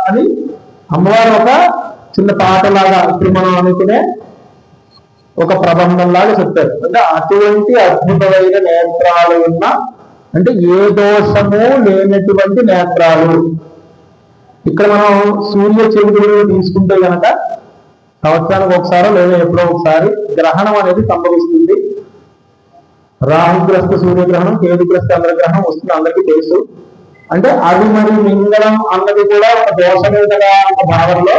S1: అని అమ్మవారు ఒక చిన్న పాటలాగా ఇప్పుడు మనం అనుకునే ఒక ప్రబంధం లాగా చెప్తారు. అంటే అటువంటి అద్భుతమైన నేత్రాలు ఉన్న, అంటే ఏ దోషము లేనటువంటి నేత్రాలు. ఇక్కడ మనం సూర్య చంద్రుడు తీసుకుంటే కనుక సంవత్సరానికి ఒకసారి లేదా ఎప్పుడో ఒకసారి గ్రహణం అనేది సంభవిస్తుంది. రాహుగ్రస్త సూర్యగ్రహణం, కేతుగ్రస్త చంద్రగ్రహణం వస్తుంది, అందరికీ తెలుసు. అంటే అది మరి మింగళం అన్నది కూడా ఒక దోషమే కదా అన్న భావనలో,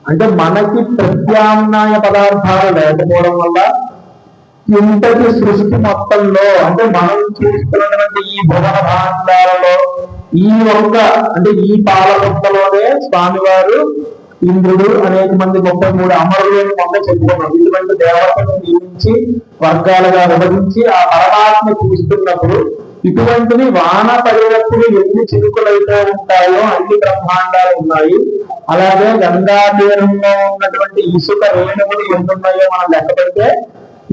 S1: అంటే మనకి ప్రత్యామ్నాయ పదార్థాలు లేకపోవడం వల్ల ఇంతటి సృష్టి మొత్తంలో, అంటే మనం చూస్తున్నటువంటి ఈ భువన భాండాలలో ఈ ఒక్క, అంటే ఈ పాలపుట్టలోనే స్వామివారు ఇంద్రుడు అనేక మంది 33 అమరులను మొన్న చెప్పుకున్నాం. ఇటువంటి దేవతను నియమించి వర్గాలుగా విభజించి ఆ పరమాత్మ చూస్తున్నప్పుడు ఇటువంటివి వాన పడినప్పుడు ఎన్ని చినుకులైతే ఉంటాయో అన్ని బ్రహ్మాండాలు ఉన్నాయి. అలాగే గంగా తీరంలో ఉన్నటువంటి ఇసుక రేణువులు ఎన్నున్నాయో మనం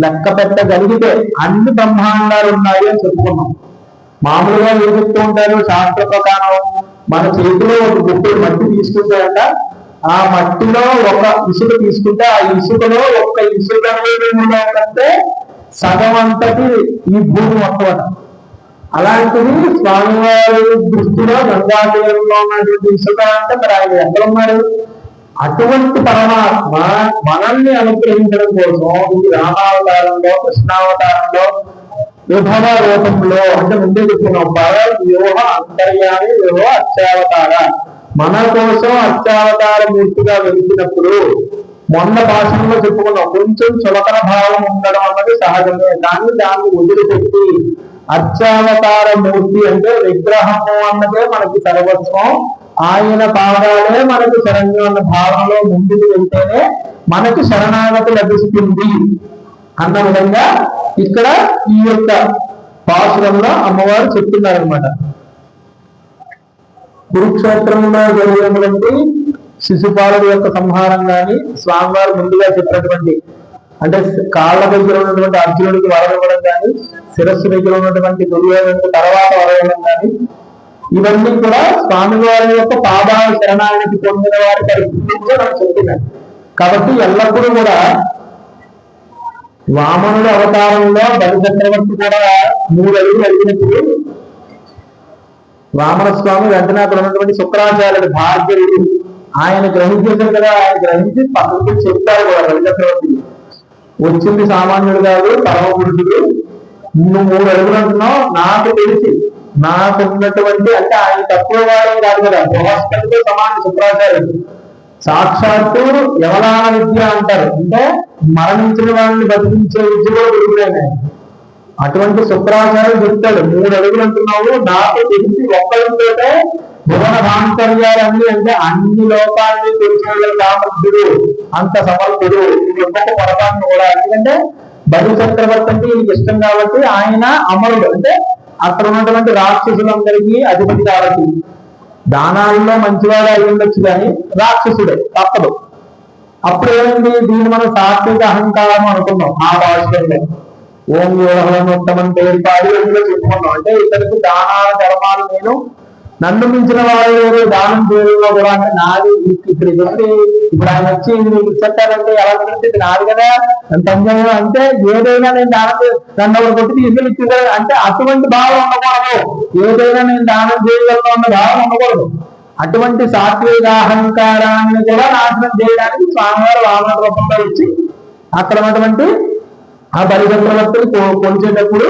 S1: లెక్క పెట్టగలిగితే అన్ని బ్రహ్మాండాలు ఉన్నాయి అని చెప్పుకున్నాం. మామూలుగా ఏం చెప్తూ ఉంటారు శాస్త్ర ప్రకారం, మన చేతిలో ఒక గుప్పెడు మట్టి తీసుకుంటే అంట, ఆ మట్టిలో ఒక ఇసుక తీసుకుంటే ఆ ఇసుకలో ఒక్క ఇసుక కంటే సగం అంతటి ఈ భూమి మొత్తం. అలాంటిది స్వామివారి దృష్టిలో గంగా తీరంలో ఉన్నటువంటి ఇసుక అంటే మరి ఆయన ఎక్కడ ఉన్నారు? అటువంటి పరమాత్మ మనల్ని అనుగ్రహించడం కోసం ఈ రామావతారంలో, కృష్ణావతారంలో, విభవ రూపంలో, అంటే ముందే చెప్తున్నాం పర వ్యూహ అంతర్యామి వ్యూహ అత్యావతార, మన కోసం అత్యావతార మూర్తిగా వెలిసినప్పుడు మొన్న భాషలో చెప్పుకున్నాం, కొంచెం చులకన భావం ఉండడం అన్నది సహజమే. దాన్ని వదిలిపెట్టి అత్యావతార మూర్తి అంటే విగ్రహము అన్నదే మనకి సర్వస్వం, ఆయన పాదాలే మనకు శరణ్యం అన్న భావనలో ముందుకు వెళ్తేనే మనకి శరణాగతి లభిస్తుంది అన్న విధంగా ఇక్కడ ఈ యొక్క పాసురంలో అమ్మవారు చెప్తున్నారనమాట. కురుక్షేత్రంలో జరిగినటువంటి శిశుపాలుడి యొక్క సంహారం గాని, స్వామివారు ముందుగా చెప్పినటువంటి, అంటే కాళ్ళ దగ్గర ఉన్నటువంటి అర్జునుడికి వరమివ్వడం కానీ, శిరస్సు దగ్గర ఉన్నటువంటి దుర్యోధనుడికి తర్వాత వరమివ్వడం కానీ, ఇవన్నీ కూడా స్వామివారి యొక్క పాదాల శరణానికి పొందిన వారి పరిస్థితి మనం చెప్తున్నాం. కాబట్టి ఎల్లప్పుడూ కూడా వామనుడి అవతారంలో బలి చక్రవర్తి కూడా 3 అడుగులు అడిగినప్పుడు వామన స్వామి వెంటనే అక్కడ ఉన్నటువంటి శుక్రాచార్యుడు భార్గవుడు ఆయన గ్రహించేశారు కదా, ఆయన గ్రహించి పక్కకి చెప్తారు కూడా బలి చక్రవర్తికి, వచ్చింది సామాన్యుడు కాదు పరమ పురుషుడు, నువ్వు 3 అడుగులు అంటున్నావు, నాకు తెలిసి నాకున్నటువంటి, అంటే ఆయన తక్కువ వాడే కాదు కదా, బృహస్పతితో సమాన శుక్రాచార్యుడు, సాక్షాత్తు యవలాన విద్య అంటారు, అంటే మరణించిన వాళ్ళని బతికించే విద్య కూడా దొరికిపోయింది. అటువంటి శుక్రాచార్యుడు చెప్తాడు, 3 అడుగులు అంటున్నావు, నాకు తెలిసి ఒక్కరితోటే భువన భాంతర్యాలన్నీ, అంటే అన్ని లోకాన్ని తెలిసిన సామర్థ్యుడు, అంత సమర్థుడు, ఇది ఒక్కొక్క పొరపాటును కూడా. ఎందుకంటే బలి చక్రవర్తి అంటే ఈయనకి ఇష్టం కాబట్టి ఆయన అమరుడు, అంటే అక్కడ ఉన్నటువంటి రాక్షసులందరికీ అధిపతి కాబట్టి దానాల్లో మంచివాడు అయి ఉండొచ్చు, కానీ రాక్షసుడే తప్పదు. అప్పుడు ఏమైంది, దీన్ని మనం సాత్విక అహంకారం అనుకున్నాం. ఆ భాషలో ఓం యోగం ఉత్తమం పేరు పాడి చెప్పుకున్నాం, అంటే ఇతనికి దానాల ధర్మాలు నేను నన్ను మించిన వాళ్ళు దానం చేయడంలో కూడా అంటే నాది ఇక్కడికి వచ్చి ఇప్పుడు ఆయన వచ్చి మీకు ఇచ్చేస్తారంటే ఎలా ఇది నాది కదా అంత అన్యాయం అంటే ఏదైనా నేను దానం నన్ను ఒకరు కొట్టి తీసుకెళ్ళి ఇచ్చింది అంటే అటువంటి భావం ఉండకూడదు. ఏదైనా నేను దానం చేయగలను అన్న భావం ఉండకూడదు. అటువంటి సాత్విక అహంకారాన్ని కూడా నాశనం చేయడానికి స్వామివారు వామన రూపంలో వచ్చి అక్కడ ఉన్నటువంటి ఆ బలిచక్రవర్తిని కొలిచేటప్పుడు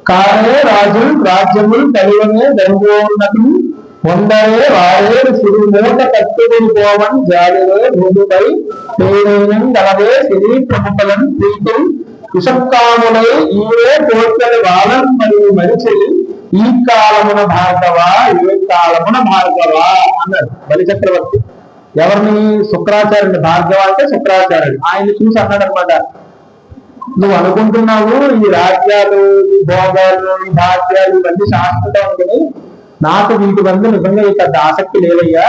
S1: కారే రాజు రాజ్యములు దైవమే దైవోన్నతి వందరే వారేడు సిరి మూట కట్టుకుని పోవని జాలివే భూమిపై పేరైనం గలవే సిరి ప్రముఖలను ప్రీతులు కుషకాములై ఈవే కోర్కెల వాలం మరియు మరిచి ఈ కాలమున భార్గవ ఏ కాలమున భార్గవ అన్నాడు బలిచక్రవర్తి. ఎవరిని? శుక్రాచార్యుడు. భార్గవ అంటే శుక్రాచార్యుడు. ఆయన్ని చూసి అన్నాడు అనమాట, నువ్వు అనుకుంటున్నావు ఈ రాజ్యాలు ఈ భోగాలు ఈ భాగ్యాలు ఇవన్నీ శాశ్వతం అనుకుని నాకు వీటి వల్ల నిజంగా పెద్ద ఆసక్తి లేదయ్యా.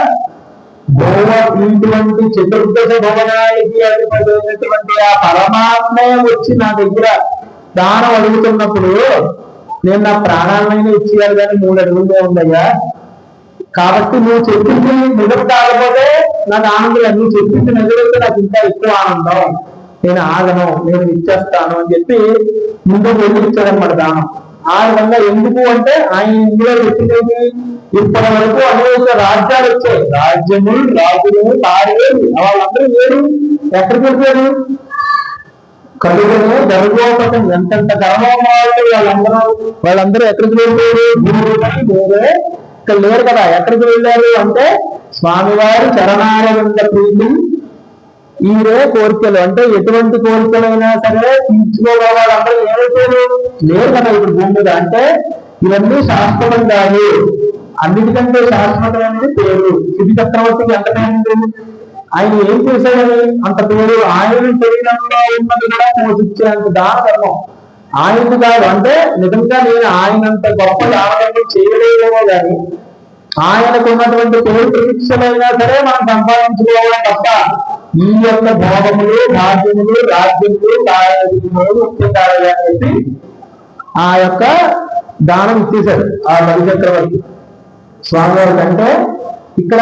S1: ఇటువంటి చతుర్దశ భవనానికి అధిపతిటువంటి ఆ పరమాత్మే వచ్చి నా దగ్గర దానం అడుగుతున్నప్పుడు నేను నా ప్రాణాలైనా ఇచ్చేయాలి కానీ 3 అడుగులే ఉందయ్యా. కాబట్టి నువ్వు చెప్పింది నిజం కాకపోతే నాకు ఆనందం, నువ్వు చెప్పింది నిజమైతే నాకు ఇంకా ఎక్కువ ఆనందం, నేను ఆగను, నేను ఇచ్చేస్తాను అని చెప్పి ముందుకు వెళ్ళి ఇచ్చాడనమాట దానం. ఆ విధంగా ఎందుకు అంటే ఆయన ఇందులో పెట్టినది ఇప్పటి వరకు అనేక రాజ్యాలు వచ్చాయి. రాజ్యములు రాజులు తారేలు వాళ్ళందరూ వేరు. ఎక్కడికి వెళ్ళారు? కలుగును గర్భోపతం ఎంతెంత గర్వం వాళ్ళందరూ ఎక్కడికి వెళ్ళారు? గురువుని వేరే ఇక్కడ లేరు కదా. ఎక్కడికి వెళ్ళారు అంటే స్వామివారి చరణారవింద ప్రీతి ఈరే కోరికలు. అంటే ఎటువంటి కోరికలైనా సరే తీర్చుకోగల వాళ్ళందరూ ఏమైపోయారు? లేరు కదా ఇప్పుడు భూమి మీద. అంటే ఇవన్నీ శాశ్వతం కాదు. అన్నిటికంటే శాశ్వతమైనది పేరు. శిబి చక్రవర్తికి ఎంత పేరు? ఆయన ఏం చేశాడని అంత పేరు. ఆయన శరీరంలో ఉన్నది కూడా పోషించేంత దాన ధర్మం ఆయనది కాదు. అంటే నిజంగా నేను ఆయనంత గొప్ప దానం చేయలేదేమో కానీ ఆయనకు ఉన్నటువంటి పేరు ప్రతిష్టలైనా సరే మనం సంపాదించుకోవాలి తప్ప ఈ యొక్క భోగములు భాగ్యములు రాజ్యములు ముఖ్యం కావాలి అని చెప్పి ఆ యొక్క దానం ఇచ్చేశాడు ఆ బలిచక్రవర్తి స్వామివారి. అంటే ఇక్కడ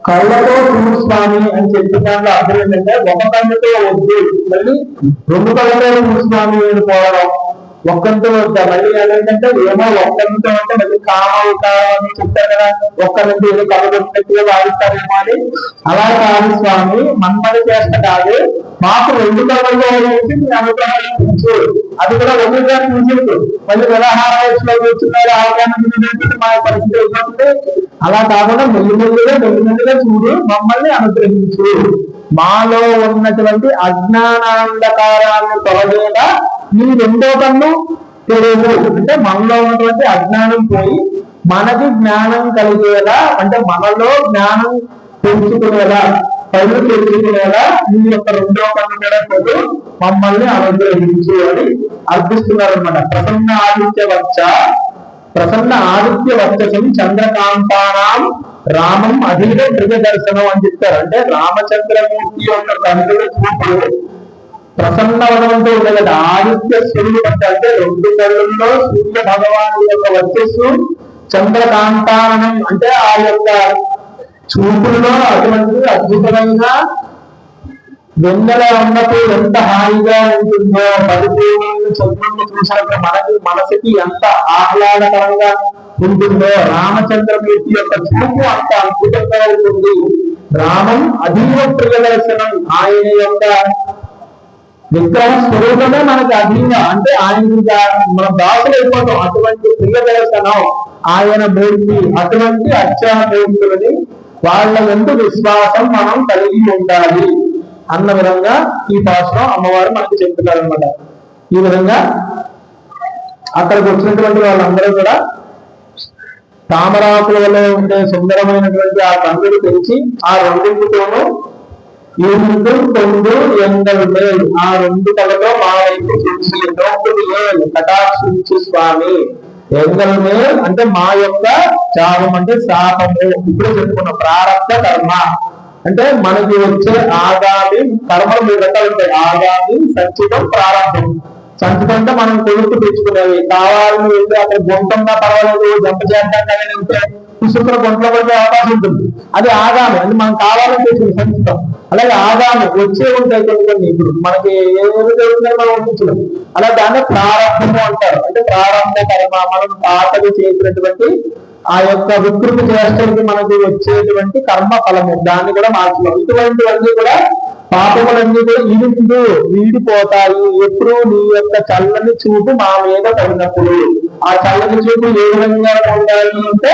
S1: కళ్ళతో చూడు స్వామి అని చెప్పిన దాంట్లో అర్థం ఏంటంటే ఒక కళ్ళతో వద్దు, మళ్ళీ 2 కళ్ళతో చూడు స్వామి అని పోవడం, ఒక్కరితో వద్దా. మళ్ళీ ఏంటంటే ఏమో ఒక్కరితో అంటే మళ్ళీ కామని చెప్తారు కదా, ఒక్కరింటి ఏదో కలగొట్టినట్టుగా వాడిస్తారేమో అని. అలా కాదు స్వామి, మన్మడి చేష్ట కాదు, మాకు 2 కళ్ళలో వేసి మీ అనుగ్రహాన్ని చూసు. అది కూడా ఒకేసారి చూసేది. మళ్ళీ వ్యవహారంలో కూర్చున్నారు ఆరోగ్యాన్ని మా పరిస్థితి వచ్చినప్పుడు అలా కాకుండా మెల్లిమెల్లిగా చూడు, మమ్మల్ని అనుగ్రహించు. మాలో ఉన్నటువంటి అజ్ఞానాంధకారాలను తొలగేలా ఈ 2వ కన్ను తెలియదు. అంటే మనలో ఉన్నటువంటి అజ్ఞానం పోయి మనకి జ్ఞానం కలిగేలా, అంటే మనలో జ్ఞానం పెంచుకునేలా, పనులు పెంచుకునేలా ఈ యొక్క 2వ కన్ను కూడా పోదు, మమ్మల్ని అనుగ్రహించు అని అర్థిస్తున్నారు అనమాట. ప్రసన్న ఆదిత్య వర్చసం చంద్రకాంతానాం రామం అధీన ప్రియదర్శనం అని చెప్తారు. అంటే రామచంద్రమూర్తి యొక్క తండ్రి చూపు ప్రసన్నవనంతో ఉండదు. ఆదిత్య సూర్యుడు అంటే 2 కళ్ళల్లో సూర్య భగవాను యొక్క వర్చస్సు, చంద్రకాంతానం అంటే ఆ యొక్క చూపుల్లో అటువంటి అద్భుతమైన వెన్నెల ఉన్నప్పుడు ఎంత హాయిగా ఉంటుందో, పరిపూర్ణ చంద్రుని చూసినప్పుడు మనసుకి ఎంత ఆహ్లాదకరంగా ఉంటుందో, రామచంద్రమూర్తి యొక్క చూపు అంత అద్భుతంగా ఉంటుంది. రామం అధీన ప్రియదర్శనం, ఆయన యొక్క విగ్రహ స్వరూపమే మనకి అధీన, అంటే ఆయన మనం దాసులు అయిపోతాం. అటువంటి ప్రియదర్శనం ఆయన మూర్తి, అటువంటి అర్చామూర్తులని వాళ్ళ ఎందు విశ్వాసం మనం కలిగి ఉండాలి అన్న విధంగా ఈ భాషలో అమ్మవారు మనకు చెప్తున్నారు అనమాట. ఈ విధంగా అక్కడికి వచ్చినటువంటి వాళ్ళందరూ కూడా తామరాకులలో ఉండే సుందరమైనటువంటి ఆ కన్నులు తెరిచి ఆ 2తోనూ ఇందు కొండు ఎందరు మేలు, ఆ 2 కళ్ళతో మా వైపు చూసి నోకుడు కటాక్షించు స్వామి. ఎందరు మేలు అంటే మా యొక్క శాపం అంటే శాపము, ఇప్పుడు చెప్పుకున్న ప్రారంభ కర్మ అంటే మనకి వచ్చే ఆగామి కర్మలు 2 రకాలు ఉంటాయి. ఆగామి, సంచితం, ప్రారంభం. సంచుకుంటే మనం కొడుకు తెచ్చుకునేవి కావాలని వెళ్తే అక్కడ గుంటంగా పర్వాలేదు జంప చేద్దాం కానీ వెళ్తే పుసుకుల గుంటలో పడే అవకాశం ఉంటుంది. అది ఆగామి, అది మనం కావాలని తెచ్చుకుని సంచుతాం. అలాగే ఆగామి వచ్చే ఉంటాయి కొన్ని ఇప్పుడు మనకి ఏమి జరుగుతుందో మనం ఊహించలేం. అలా దాన్ని ప్రారంభము అంటారు. అంటే ప్రారంభ కర్మ, మనం పాతది చేసినటువంటి ఆ యొక్క వికృతి చేష్టలకి మనకు వచ్చేటువంటి కర్మ ఫలము, దాన్ని కూడా మార్చలేము. ఇటువంటివన్నీ కూడా పాపములన్నీ కూడా ఇరుకుడు వీడిపోతాయి ఎప్పుడు నీ యొక్క చల్లని చూపు మా మీద పడినప్పుడు. ఆ చల్లని చూపు ఏ విధంగా ఉండాలి అంటే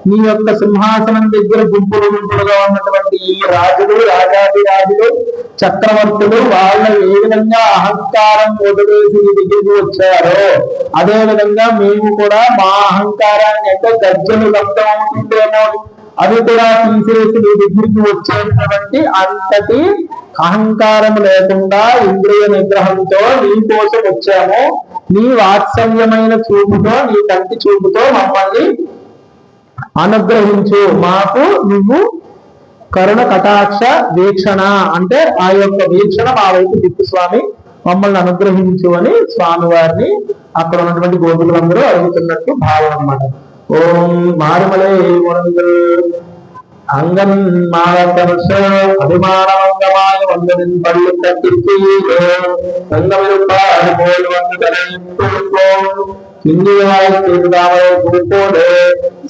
S1: నీ యొక్క సింహాసనం దగ్గర గుంపులు గుంపులుగా ఉన్నటువంటి ఈ రాజులు, రాజాది రాజులు, చక్రవర్తులు వాళ్ళ ఏ విధంగా అహంకారం వదిలేసి నీ దగ్గరికి వచ్చారో అదే విధంగా మేము కూడా మా అహంకారాన్ని అంటే గర్జలు లబ్ధం అవుతుందేమో అది కూడా తీసేసి నీ దగ్గరికి వచ్చేటువంటి అంతటి అహంకారం లేకుండా ఇంద్రియ నిగ్రహంతో నీ కోసం వచ్చాము. నీ వాత్సల్యమైన చూపుతో, నీ కంటి చూపుతో మమ్మల్ని అనుగ్రహించు. మాకు నువ్వు కరుణ కటాక్ష వీక్షణ అంటే ఆ యొక్క వీక్షణ మా వైపు తిప్పు స్వామి, మమ్మల్ని అనుగ్రహించు అని స్వామి వారిని అక్కడ ఉన్నటువంటి గోపులందరూ అడుగుతున్నట్టు భావం అన్నమాట. ఓం మారుమలే அங்கன் மாதவருஷ அபிமானமங்கமாய வந்ததின் பள்ளி தட்டிற்கு தங்கமிருப்பாடு போல் வந்து தலைப்போம் இந்தியாய் திருதாமரை குறிப்போடு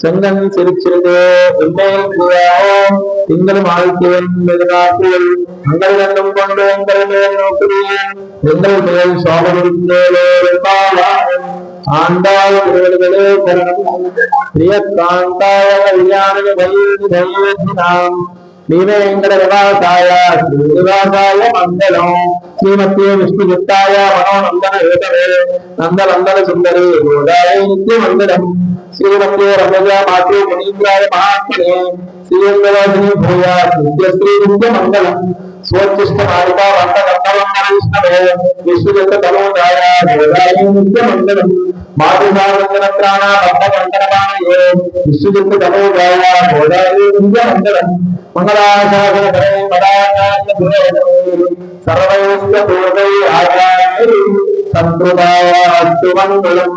S1: செங்கன் சிரிச்சிருது உண்மையில் கூறாவும் திங்களும் ஆழ்த்தியன் மெதுநாட்டில் அங்கள் கண்டும் கொண்டு எங்கள் மேல் நோக்குறேன் எங்கள் மேல் சோழவிருந்தேன் ஆண்டாய் திருவள்ளுவரே கரணம் பிரிய காந்தாய கல்யாணம் நீவேங்கட விவாசாய விவாசாய மங்களம் ஸ்ரீமத்திய விஷ்ணுகுப்தாய மனோநந்தன ஏகவே நந்தநந்தன சுந்தரி கோதாய நித்திய மங்களம் ஸ்ரீமத்திய ரமஜா மாத்ரு முனீந்திராய மகாத்மனே ஸ்ரீரங்கவாசினி பூயா நித்யஸ்ரீ நித்ய மங்களம் स्वोच्चिष्ट मालिका वंद गंधवंदन विष्णवे विष्णुजत तमोदाय गोदाय नित्य मंगलम माधुसावंदन प्राणा बद्ध गंधर्वाणये विष्णुजत तमोदाय गोदाय नित्य मंगलम मंगलाशासन करे मदाकाश गुरे सर्वैश्च पूर्वै आचार्य संप्रदाय अस्तु मंगलम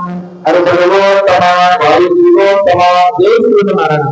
S1: हरि सर्वोत्तम वायु जीवोत्तम जय श्रीनारायण।